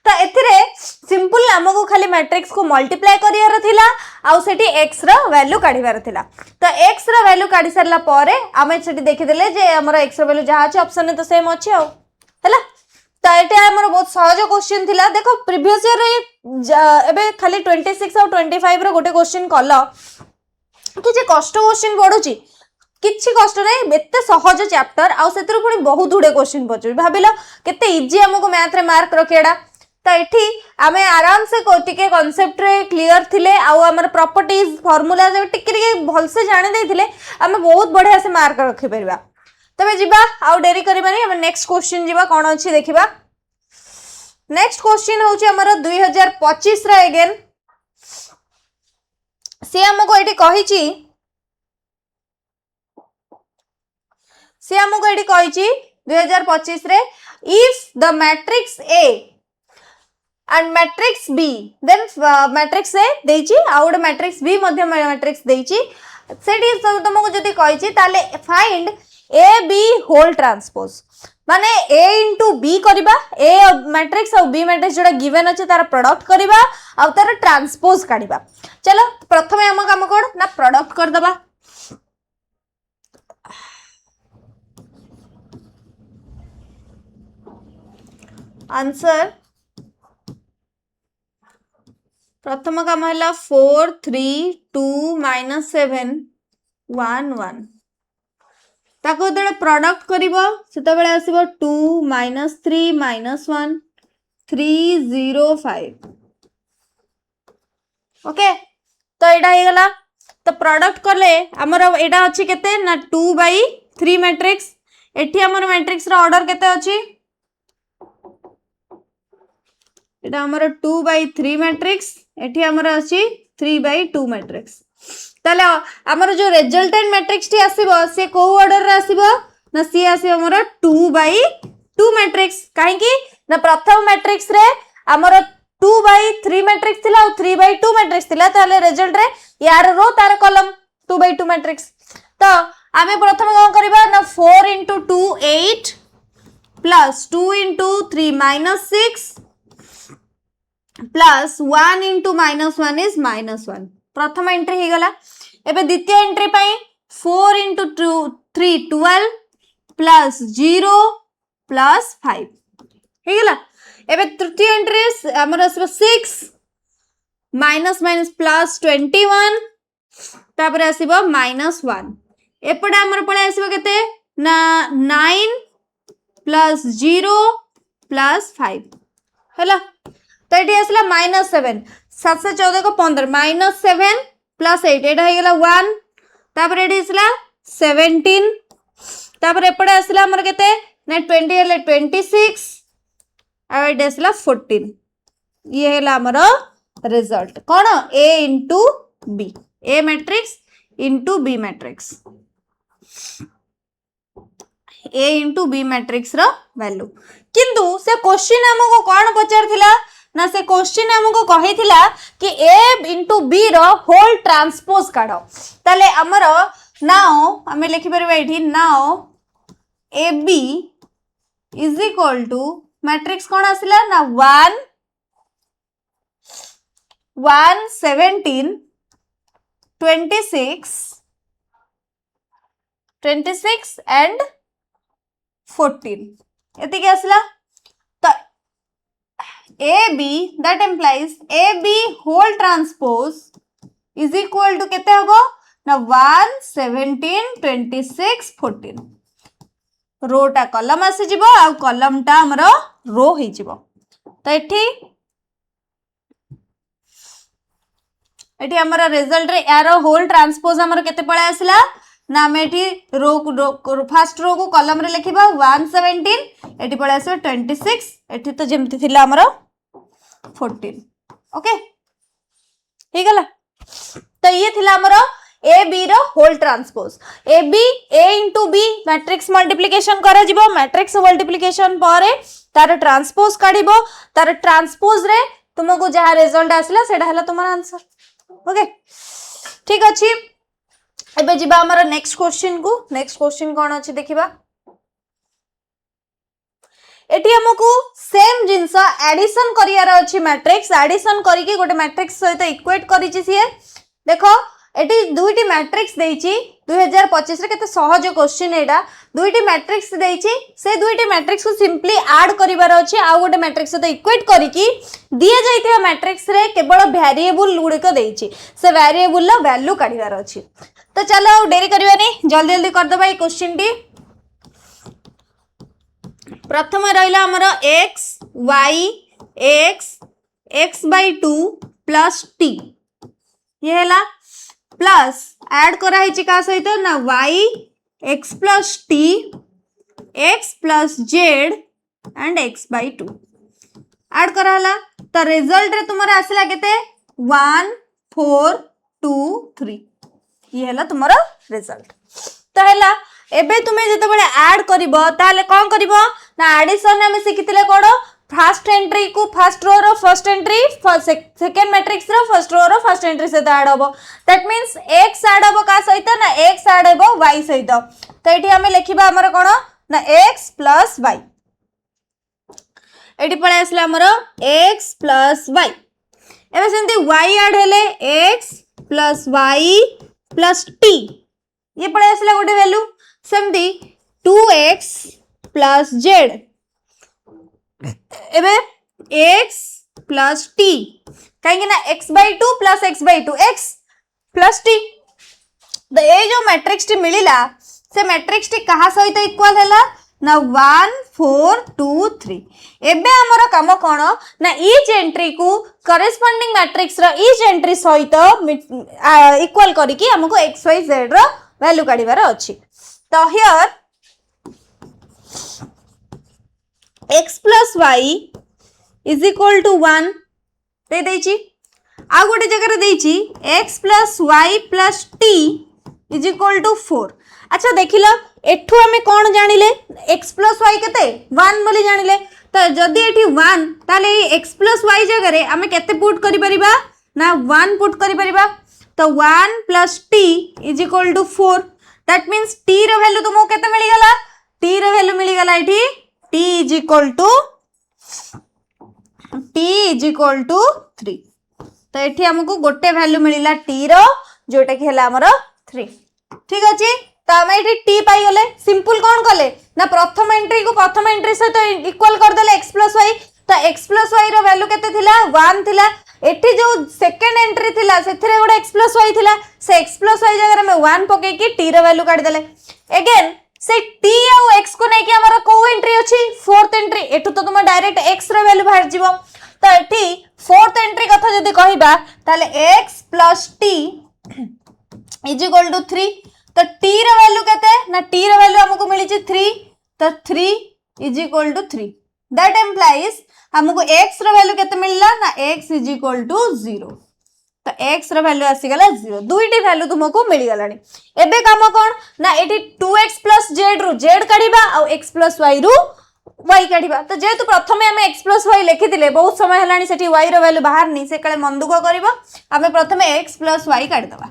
तो एथिरे सिंपल हमको खाली मैट्रिक्स को मल्टीप्लाई करियार थिला आउ सेठी x रा वैल्यू काढिबार थिला तो x रा वैल्यू काढी सरला पारे हमें सेठी देखि देले जे हमर x रा वैल्यू जहा अछि ऑप्शन ने तो सेम अछि आउ हैला तो ये हमर बहुत सहज क्वेश्चन थिला देखो प्रीवियस ईयर रे एबे खाली 26 और 25 रो गोटे क्वेश्चन कलो कि जे कष्ट क्वेश्चन पडुची किछि कष्ट रे एते सहज चैप्टर आ सेतिर पुनी बहुत गुडे क्वेश्चन पचु भाबिलो केते इजी हमको मैथ रे मार्क रखेडा तो एठी आमे आराम से टिके कांसेप्ट रे क्लियर थिले आ हमर प्रॉपर्टीज फार्मूला जे टिके भल से जानि दैथिले आमे बहुत बढ़िया से मार्क रखि परबा तबे जिबा आ डेरी करबानी हम नेक्स्ट क्वेश्चन जिबा कोन अछि देखिबा नेक्स्ट क्वेश्चन होची हमर 2025 रा अगेन से हमको एठी कहिची से हमको एठी कहिची 2025 रे if the matrix A and matrix B then matrix A देइची आ ओड matrix B मध्य matrix देइची सेठी तुमको जदी कहिची ताले find A B whole transpose माने A into B करिबा A मैट्रिक्स और B मैट्रिक्स जोड़ा गिवन अछि तार प्रोडक्ट करिबा आ तार ट्रांसपोज काढिबा चलो प्रथमे हम काम कोड ना प्रोडक्ट कर दबा आंसर प्रथम काम हला 4 3 2 -7 1 1 ताको जदे प्रोडक्ट करिवो सेता बेले आसीबो 2 -3 -1 3 0 5 ओके तो एटा हे गला तो प्रोडक्ट करले हमर एटा अछि केते ना 2/3 मैट्रिक्स एठी हमर मैट्रिक्स रो ऑर्डर केते अछि एटा हमर 2/3 मैट्रिक्स एठी हमर अछि 3/2 मैट्रिक्स ताले हमर जो रिजल्टेंट मैट्रिक्स टी आसीबो से को ऑर्डर रे आसीबो ना सी आसीबो हमर 2/2 मैट्रिक्स काहे कि ना प्रथम मैट्रिक्स रे हमर 2/3 मैट्रिक्स थिला और 3/2 मैट्रिक्स थिला ताले रिजल्ट रे यार रो तार कॉलम 2/2 मैट्रिक्स तो आमे प्रथम कोन करबा ना 4 * 2 8 प्लस 2 * 3 -6 प्लस 1 * -1 is -1 प्रथम एंट्री हे गला एबे द्वितीय एंट्री पई 4 * 2 3 12 प्लस 0 प्लस 5 हे गला एबे तृतीय एंट्री हमर आसीबो 6 माइनस माइनस प्लस 21 तापर आसीबो -1 एपडे हमर पळे आसीबो केते ना 9 प्लस 0 प्लस 5 हला तो ये आसला -7 7 से 14 को 15 -7 प्लस 8 एटा हे गेला 1 तापर एडी आसला 17 तापर एपडे आसला हमर केते ना 20 हेले 26 आ एडी आसला 14 ये हेला हमर रिजल्ट कोन A into B A matrix into B matrix A into B matrix रो वैल्यू किंतु से क्वेश्चन हमको कोन पचार थिला ना से क्वेश्चन हमको कहिथिला कि A into B रो होल ट्रांसपोज काढो ताले हमर नाउ हमें लिखि परबा एठी now AB is equal to matrix कोन आसिला ना 1 1 17 26 and 14 एति के आसिला तो AB that implies AB whole transpose is equal to केते हबो ना 1 17 26 14 रोटा कॉलम आसी जिवो आ कॉलम टा हमरो रो हे जिवो तो एठी हमरा रिजल्ट रे यार होल ट्रांसपोज हमर केते पळे आसिला ना हम एठी रो फर्स्ट रो को कॉलम रे लिखिबा 117 एठी पळे आसो 26 एठी तो जेमति थिला हमर 14 ओके ठीक गला तो ये थिला हमर A B रो whole transpose A B A into B matrix multiplication करा जिवो मैट्रिक्स मल्टीप्लिकेशन पारे तार ट्रांसपोज काढिबो तार ट्रांसपोज रे तुमको जहा रिजल्ट आसला सेडा हला तुमर आंसर ओके ठीक अछि एबे जिबा हमर नेक्स्ट क्वेश्चन कोन अछि देखिबा एटी हमकु सेम जिंस एडिशन करियार अछि मैट्रिक्स एडिशन करिके गोटे मैट्रिक्स सहित इक्वेट करिछि सिए देखो एटी दुईटी मैट्रिक्स देइची 2025 रे केते सहज क्वेश्चन एटा दुईटी मैट्रिक्स देइची से दुईटी मैट्रिक्स को सिंपली ऐड करिवार अछि आ गोटे मैट्रिक्स सहित इक्वेट करिकि दिया जाइथिबा मैट्रिक्स रे केवल वेरिएबल गुडी को देइची से वेरिएबल ला वैल्यू काढिवार अछि। तो चलो डेरी करबानी जल्दी जल्दी कर दबा ए क्वेश्चन टी। प्रथम रहिला हमर x y x x/2 plus t ये हैला प्लस ऐड करा है का सहित ना y x plus t x plus z and x/2 add करा हला तो रिजल्ट रे तुमरा आसला केते 1 4 2 3 ये हैला तुमरा रिजल्ट। तो हैला एबे तुमे जते बडे ऐड करिवो ताले कोन करिवो ना एडिशन हम सिखितले कोडो फर्स्ट एंट्री को first row row first entry second matrix row first row row first entry से ऐड होबो दैट मींस x ऐड होबो का सहित ना x ऐड होबो y सहित। तो एठी हमें लिखिबा हमर कोन ना x प्लस y एठी पळे आसला हमर x प्लस y एबे सेंती y ऐड हेले x plus y plus t ये पळे आसला गोटे वैल्यू सेंती 2x प्लस z एबे x प्लस t कहीं ना x/2 plus x/2 x plus t। तो ये जो मैट्रिक्स टी मिलिला से मैट्रिक्स टी कहा सहित इक्वल हैला ना 1 4 2 3 एबे हमर काम कोन ना ईच एंट्री को करेस्पोंडिंग मैट्रिक्स रो ईच एंट्री सहित इक्वल करी कि हमको x y z रो वैल्यू काढिबार अछि। तो here x plus y is equal to 1 दे देची आ गोटे जगह देची x plus y plus t is equal to 4। अच्छा देखिलो एठू हमें कौन जानिले x प्लस y केते 1 बोली जानिले तो जदी एठी 1 ताले x प्लस y जगह रे हमें केते पुट करि परिबा ना 1 पुट करि परिबा तो 1 plus t is equal to 4 that means t रो वैल्यू तुमको केते मिली गला t रो वैल्यू मिली गला एठी t is equal to 3। तो एठी हमको गोटे वैल्यू मिलिला t रो जोटा कि हैला हमर 3 ठीक अछि। तो हम एठी t पाई गले सिंपल कोन कले ना प्रथम एंट्री को प्रथम एंट्री से तो इक्वल कर देले x प्लस y तो x प्लस y रो वैल्यू केते थिला 1 थिला एठी जो सेकंड एंट्री थिला सेथरे गोटे x प्लस y थिला से x प्लस y जगह में 1 पके कि t रो वैल्यू काढी देले अगेन से t और x को नै कि हमर को एंट्री अछि फोर्थ एंट्री एठू तो तुम डायरेक्ट x रो वैल्यू बाहर जीवो तो एठी फोर्थ एंट्री कथा जदी कहिबा ताले x plus t is equal to 3 तो t रो वैल्यू केते ना t रो वैल्यू हमको मिली छि 3 तो 3 is equal to 3 that implies हमको x रो वैल्यू केते मिलला ना x इज इक्वल टू 0 तो x रो वैल्यू आसी गला 0 दुईटी वैल्यू तुमको मिली गलानी। एबे काम कोन ना एठी 2x प्लस z रु z काढिबा आ x प्लस y रु y काढिबा तो जेतु प्रथमे हमें x प्लस y लिखिथिले बहुत समय हलानी सेठी y रो वैल्यू बाहर नि से कळे मन दुख करबो हमें प्रथमे x प्लस y काढि दबा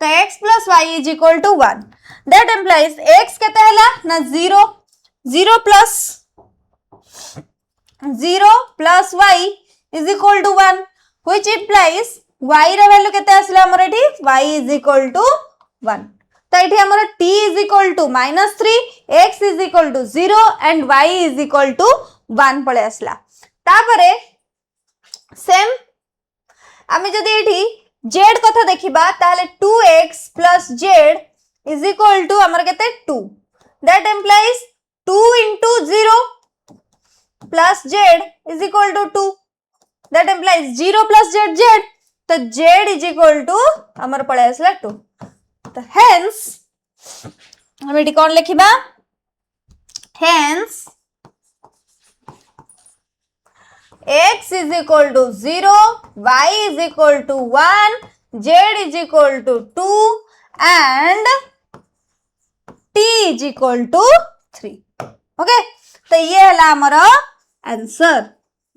तो x plus y is equal to 1 that implies x केते हला ना 0 0 plus y is equal to 1 which implies y रो वैल्यू केते आसला हमर एठी y इज इक्वल टू 1 तो एठी हमर t is equal to -3 x is equal to 0 and y is equal to 1 पळे आसला। तापरे सेम आमे जदी एठी z कथा देखिबा ताले 2x plus z is equal to हमर केते 2 that implies 2 into 0 plus z is equal to 2 that implies 0 plus z तो z इज इक्वल टू हमर पळे आसला 2 तो हेंस हम एटी कोन लिखिबा hence x is equal to 0 y is equal to 1 z is equal to 2 and t is equal to 3 okay तो ये हला हमर आंसर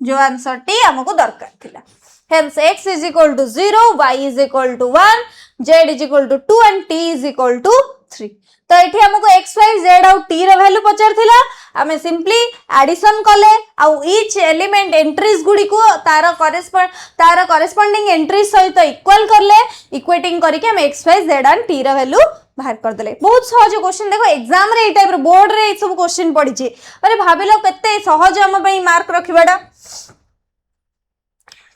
जो आंसर टी हमको दरकार थिला hence x is equal to 0 y is equal to 1 z is equal to 2 and t is equal to 3 तो एठी हमको x y z आउ t रो वैल्यू पचार थिला हमें सिंपली एडिशन कले आउ ईच एलिमेंट एंट्रीज गुडी को तार करेस्पोंडिंग एंट्री सहित इक्वल करले इक्वेटिंग करके हम x y z and t रो वैल्यू बाहर कर देले। बहुत सहज क्वेश्चन देखो एग्जाम रे ए टाइप रो बोर्ड रे ए सब क्वेश्चन पड़ी छि अरे भाबिलो केते सहज हम पई मार्क रखिबाडा।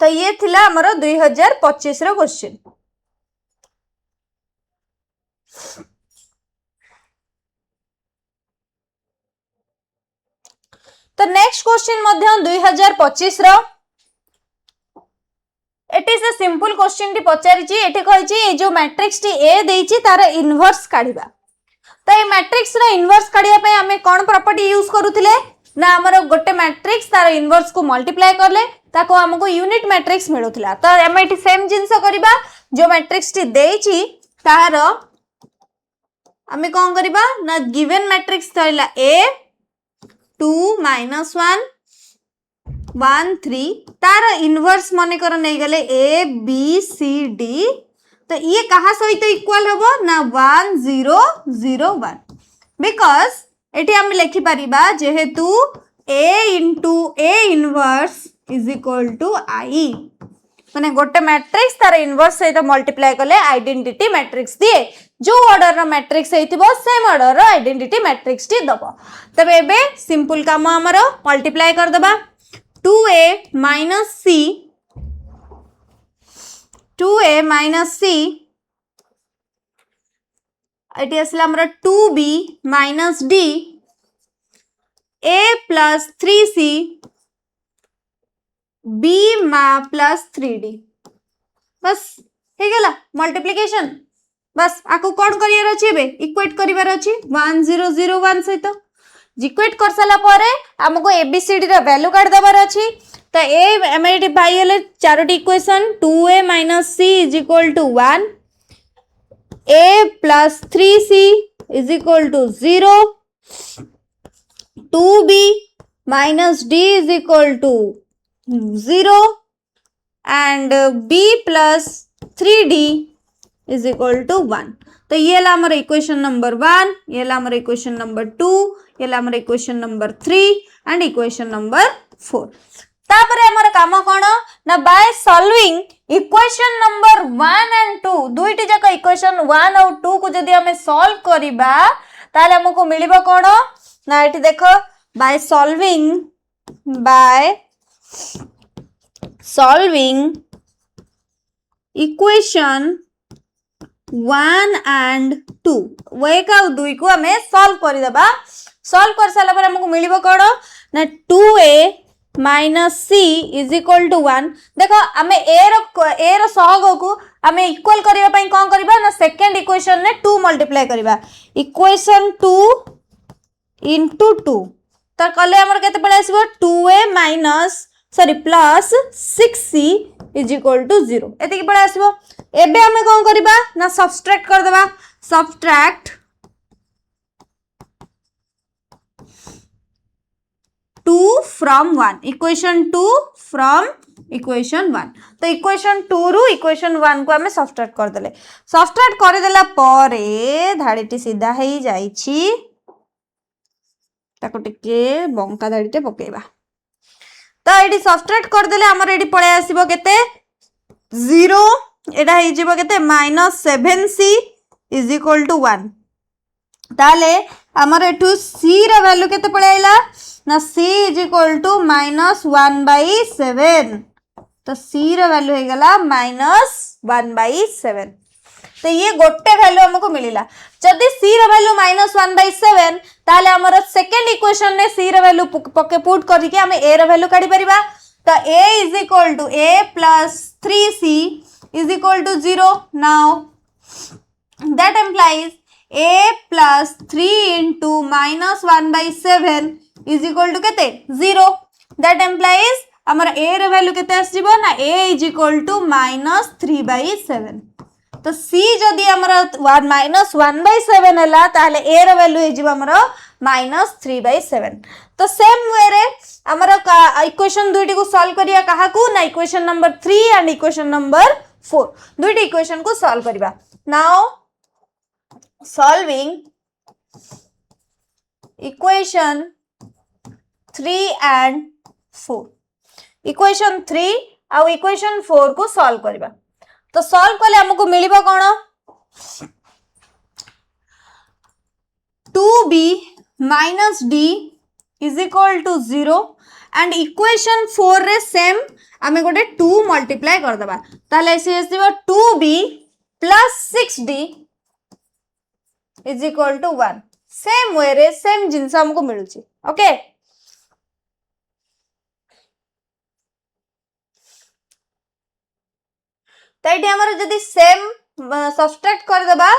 तो ये थिला हमर 2025 रो क्वेश्चन। तो नेक्स्ट क्वेश्चन मध्य 2025 रो it is a simple question टी पचारिची एठी कहिची ए जो मैट्रिक्स टी ए देइची तार इनवर्स काढिबा। तो ए मैट्रिक्स रो इनवर्स काढिया पे हमें कोन प्रॉपर्टी यूज करूथिले ना हमर गोटे मैट्रिक्स तार इनवर्स को मल्टीप्लाई करले ताको हमको यूनिट मैट्रिक्स मिलुथिला। तो हम एठी सेम जिंस करबा जो मैट्रिक्स टी देइची तार हमें कोन करबा ना गिवन मैट्रिक्स थैला ए 2 -1 1 3 तार इनवर्स माने कर नै गले a b c d। तो ये कहा सहित इक्वल होबो ना 1 0 0 1 बिकॉज़ एठी हम लिखि परिबा जेहेतु a into a inverse is equal to i माने गोटे मैट्रिक्स तार इनवर्स सहित मल्टीप्लाई करले आइडेंटिटी मैट्रिक्स दिए जो ऑर्डर रो मैट्रिक्स हेतिबो सेम ऑर्डर रो आइडेंटिटी मैट्रिक्स टी दबो। तबे एबे सिंपल काम हमरो मल्टीप्लाई कर दबा 2a minus c 2a minus c eighty असला हमरो 2b minus d a plus 3c b plus 3d बस हे गेला मल्टीप्लिकेशन। बस आको कोन करियर अछि बे इक्वेट करिवार अछि 1 0 0 1 सहित इक्वेट कर साला परे हमको एबीसीडी रा वैल्यू काट दबार अछि। तो ए हम एटी पाई गेले Charoti equation 2a - c = 1 a + 3c = 0 2b - d = 0 and b + 3d = 1। तो ये ला हमर इक्वेशन नंबर 1 ये ला हमर इक्वेशन नंबर 2 ये ला हमर equation number 3 and equation number 4। तापरे हमर काम कोन ना by solving equation number 1 and 2 दुईटी जक इक्वेशन 1 और 2 को जदी हमें सॉल्व करिबा ताले हमको मिलिबो कोन ना एठी देखो बाय सॉल्विंग इक्वेशन 1 and 2 एक आ दुई को हमें सॉल्व कर देबा। सॉल्व कर साला पर हमको मिलिबो कोन ना 2a - c = 1। देखो हमें a रो सहग को हमें इक्वल करिया पई कोन करबा ना सेकंड इक्वेशन ने 2 मल्टीप्लाई करबा इक्वेशन 2 into 2 त कले हमर केते पळे आसीबो 2a प्लस 6c = 0 एते की पळे आसीबो। एबे हमें कोन करबा ना सब्सट्रैक्ट कर देबा subtract 2 from 1 equation 2 from equation 1। तो इक्वेशन 2 रु इक्वेशन 1 को हमें सब्सट्रैक्ट कर देले सब्सट्रैक्ट कर देला परे धाडीटी सीधा हेई जाईची ताको टिके बंका धाडीटे पकेबा। तो एडी सब्सट्रैक्ट कर देले हमर एडी पळे आसीबो केते 0 एटा हेई जिवो केते -7c = 1। ताले हमर एठु c रा वैल्यू केते पळे आइला ना c = -1/7। तो c रा वैल्यू हे गला -1/7। तो ये गोटे वैल्यू हमको मिलिला। जदी c रा वैल्यू -1/7 ताले हमर सेकंड इक्वेशन ने c रा वैल्यू पके पुट करी के हमें a रा वैल्यू काढी परिबा। तो a = a + 3c = 0। now that implies a + 3 into -1/7 = केते 0। that implies हमर a रे वैल्यू केते आसीबो ना a = -3/7। तो c जदी हमर -1/7 हला ताले a रे वैल्यू हे जिवो हमर -3/7। तो सेम वे रे हमर इक्वेशन दुईटी को सॉल्व करिया कहा को ना equation number 3 and equation number 4 दुईटी इक्वेशन को सॉल्व करिबा। Now solving equation 3 and 4 equation 3 आउ इक्वेशन 4 को सॉल्व करबा तो सॉल्व कले हमको मिलिबो कोन 2b minus d is equal to 0 and equation 4 रे सेम आमे गोटे 2 मल्टीप्लाई कर दबा ताले ऐसे आसीबो 2b plus 6d is equal to 1 same way रे सेम जिंस हमको मिलुची ओके तो ये हमर जदी सेम सब्सट्रैक्ट कर दबा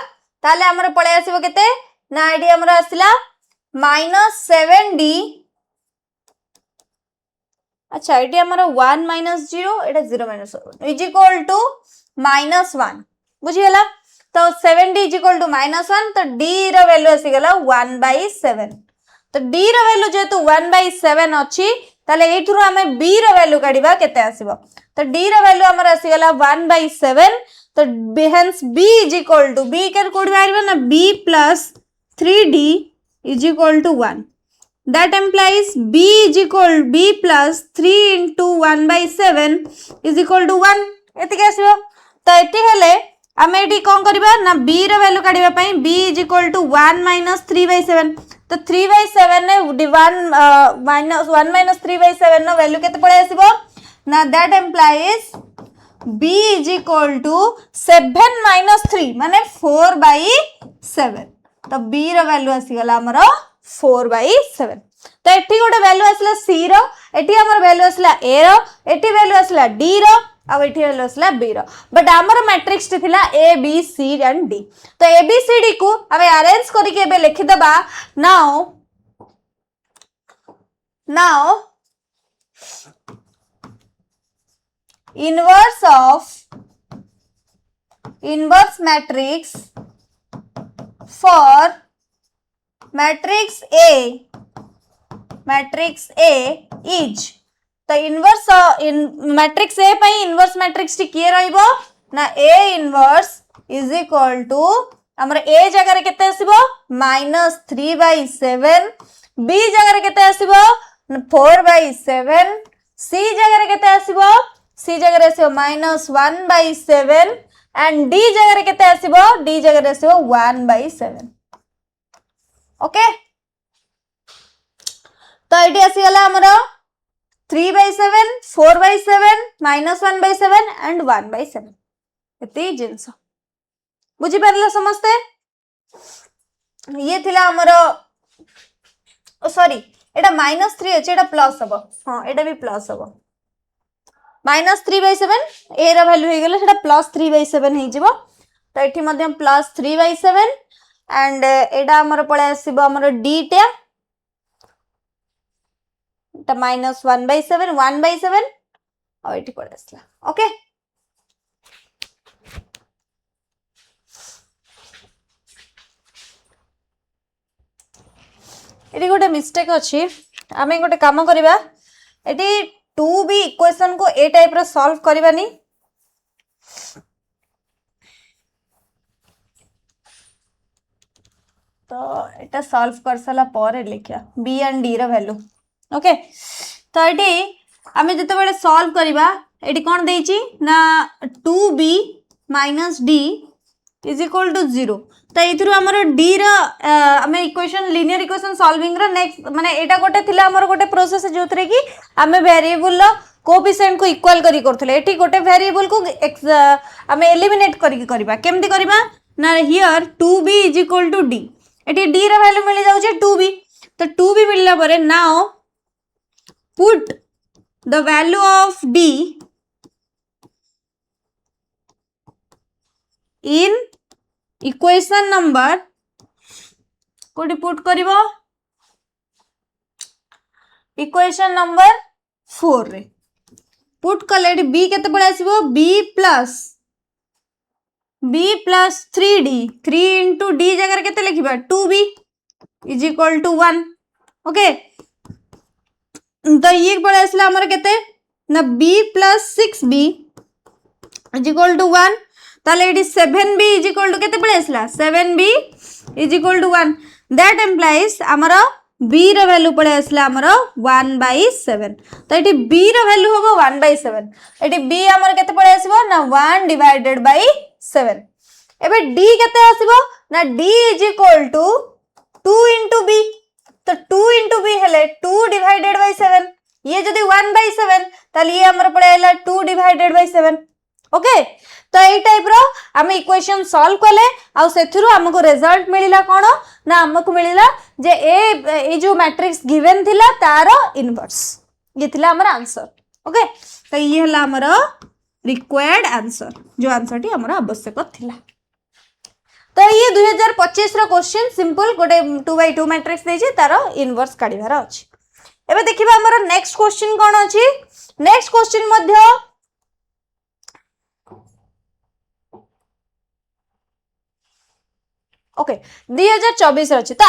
ताले हमर पळे आसीबो केते ना ये हमर आसिला -7d अच्छा ये हमर 1 - 0 एटा 0 - 1 इज इक्वल टू -1 बुझी गेला तो 7d इज इक्वल टू -1 तो d रो वैल्यू आसी गेला 1/7 तो d रो वैल्यू जेतु 1/7 अछि ताले एथुरो हमें b रो वैल्यू काढिबा केते आसीबो तो d रो वैल्यू हमर आसी गेला 1/7 तो hence b is equal to b के कोड मारिबा ना b plus 3d is equal to 1 that implies b is equal b plus 3 into 1/7 is equal to 1 एति के आसीबो तो एति हेले हमें एटी कोन करबा ना b रो वैल्यू काढिबा पई b is equal to 1 minus 3/7 तो 3/7 ने 1 minus 3/7 नो वैल्यू केते पळे आसीबो ना that implies b is equal to 7 minus 3 माने 4/7 तो b रो वैल्यू आसी गला हमर 4/7 तो एठी गोटे वैल्यू आसला c रो एठी हमर वैल्यू आसला a रो एठी वैल्यू आसला d रो आ एठी वैल्यू आसला b रो बट हमर मैट्रिक्स टी थिला a b c and d तो a b c d को हमें अरेंज करि के बे लिखि दबा now inverse matrix for matrix A is तो इनवर्स इन मैट्रिक्स ए पई इनवर्स मैट्रिक्स टी के रहइबो ना A inverse is equal to हमर A जगह रे केते आसीबो -3/7 B जगह रे केते आसीबो 4/7 C जगह रे केते आसीबो C जगह रे आसीबो -1/7 एंड D जगह रे केते आसीबो D जगह रे आसीबो 1/7 ओके तो एटी आसी गला हमरो 3/7 4/7 -1/7 एंड 1/7 एती जिंस बुझी परला समझते ये थिला हमरो सॉरी एटा -3 अछि एटा प्लस हबो हां एटा भी प्लस हबो -3/7 ए रा वैल्यू हे गेले सेटा +3/7 हे जिवो तो एठी मध्यम +3/7 एंड एटा हमर पळे आसीबो हमर d टा एटा -1/7 1/7 और एठी पळे आसला ओके एठी गोटे मिस्टेक अछि आमे गोटे काम करबा एठी 2b इक्वेशन को ए टाइप रो सॉल्व करबानी तो एटा सॉल्व कर सला पर लिखिया b एंड d रो वैल्यू ओके तो एटी आमे जते बेले सॉल्व करबा एटी कोन देइची ना 2b - d is equal to 0 तो एथुरु हमर d रो आमे इक्वेशन लीनियर इक्वेशन सॉल्विंग रो नेक्स्ट माने एटा गोटे थिला हमर गोटे प्रोसेस जोतरे कि आमे वेरिएबल रो कोएफिशिएंट को इक्वल करी करथले एठी गोटे वेरिएबल को आमे एलिमिनेट करी करबा केमती करबा ना here 2b is equal to d एठी d रो वैल्यू मिल जाउछे 2b तो 2b मिलला परे now put the value of d in equation number कोडी पुट करिवो इक्वेशन नंबर 4 रे पुट कले b केते पळे आसीबो b plus 3d 3 into d जगह केते लिखिबा 2b is equal to 1 okay तो ये पळे आसला हमर केते ना b plus 6b is equal to 1 ताले AD 7b is equal to केते पळे आसला 7b is equal to 1 that implies आमर बी रो वैल्यू पड़े आसला आमर 1/7 तो ये बी रो वैल्यू हम 1/7 ये बी आमर केते पड़े आसीबो ना 1/7 एबे डी केते आसीबो ना D is equal to 2 into b तो 2 into b हेले 2/7 ये जदी 1/7 ताली ये हमर पड़े आइला 2/7 ओके तो एई टाइप रो हम इक्वेशन सॉल्व कले आ सेथुरु हमको रिजल्ट मिलिला कोन ना हमको मिलिला जे ए जो मैट्रिक्स गिवन थिला तारो इनवर्स ये थिला हमर आंसर ओके तो ये हला हमर रिक्वायर्ड आंसर जो आंसर टी हमर आवश्यक थिला तो ये 2025 रो क्वेश्चन सिंपल गोटे 2/2 मैट्रिक्स देछि तारो इनवर्स काढिबार अछि एबे देखिबा हमर नेक्स्ट क्वेश्चन कोन अछि नेक्स्ट क्वेश्चन मध्य ओके 2024 रो अछि तो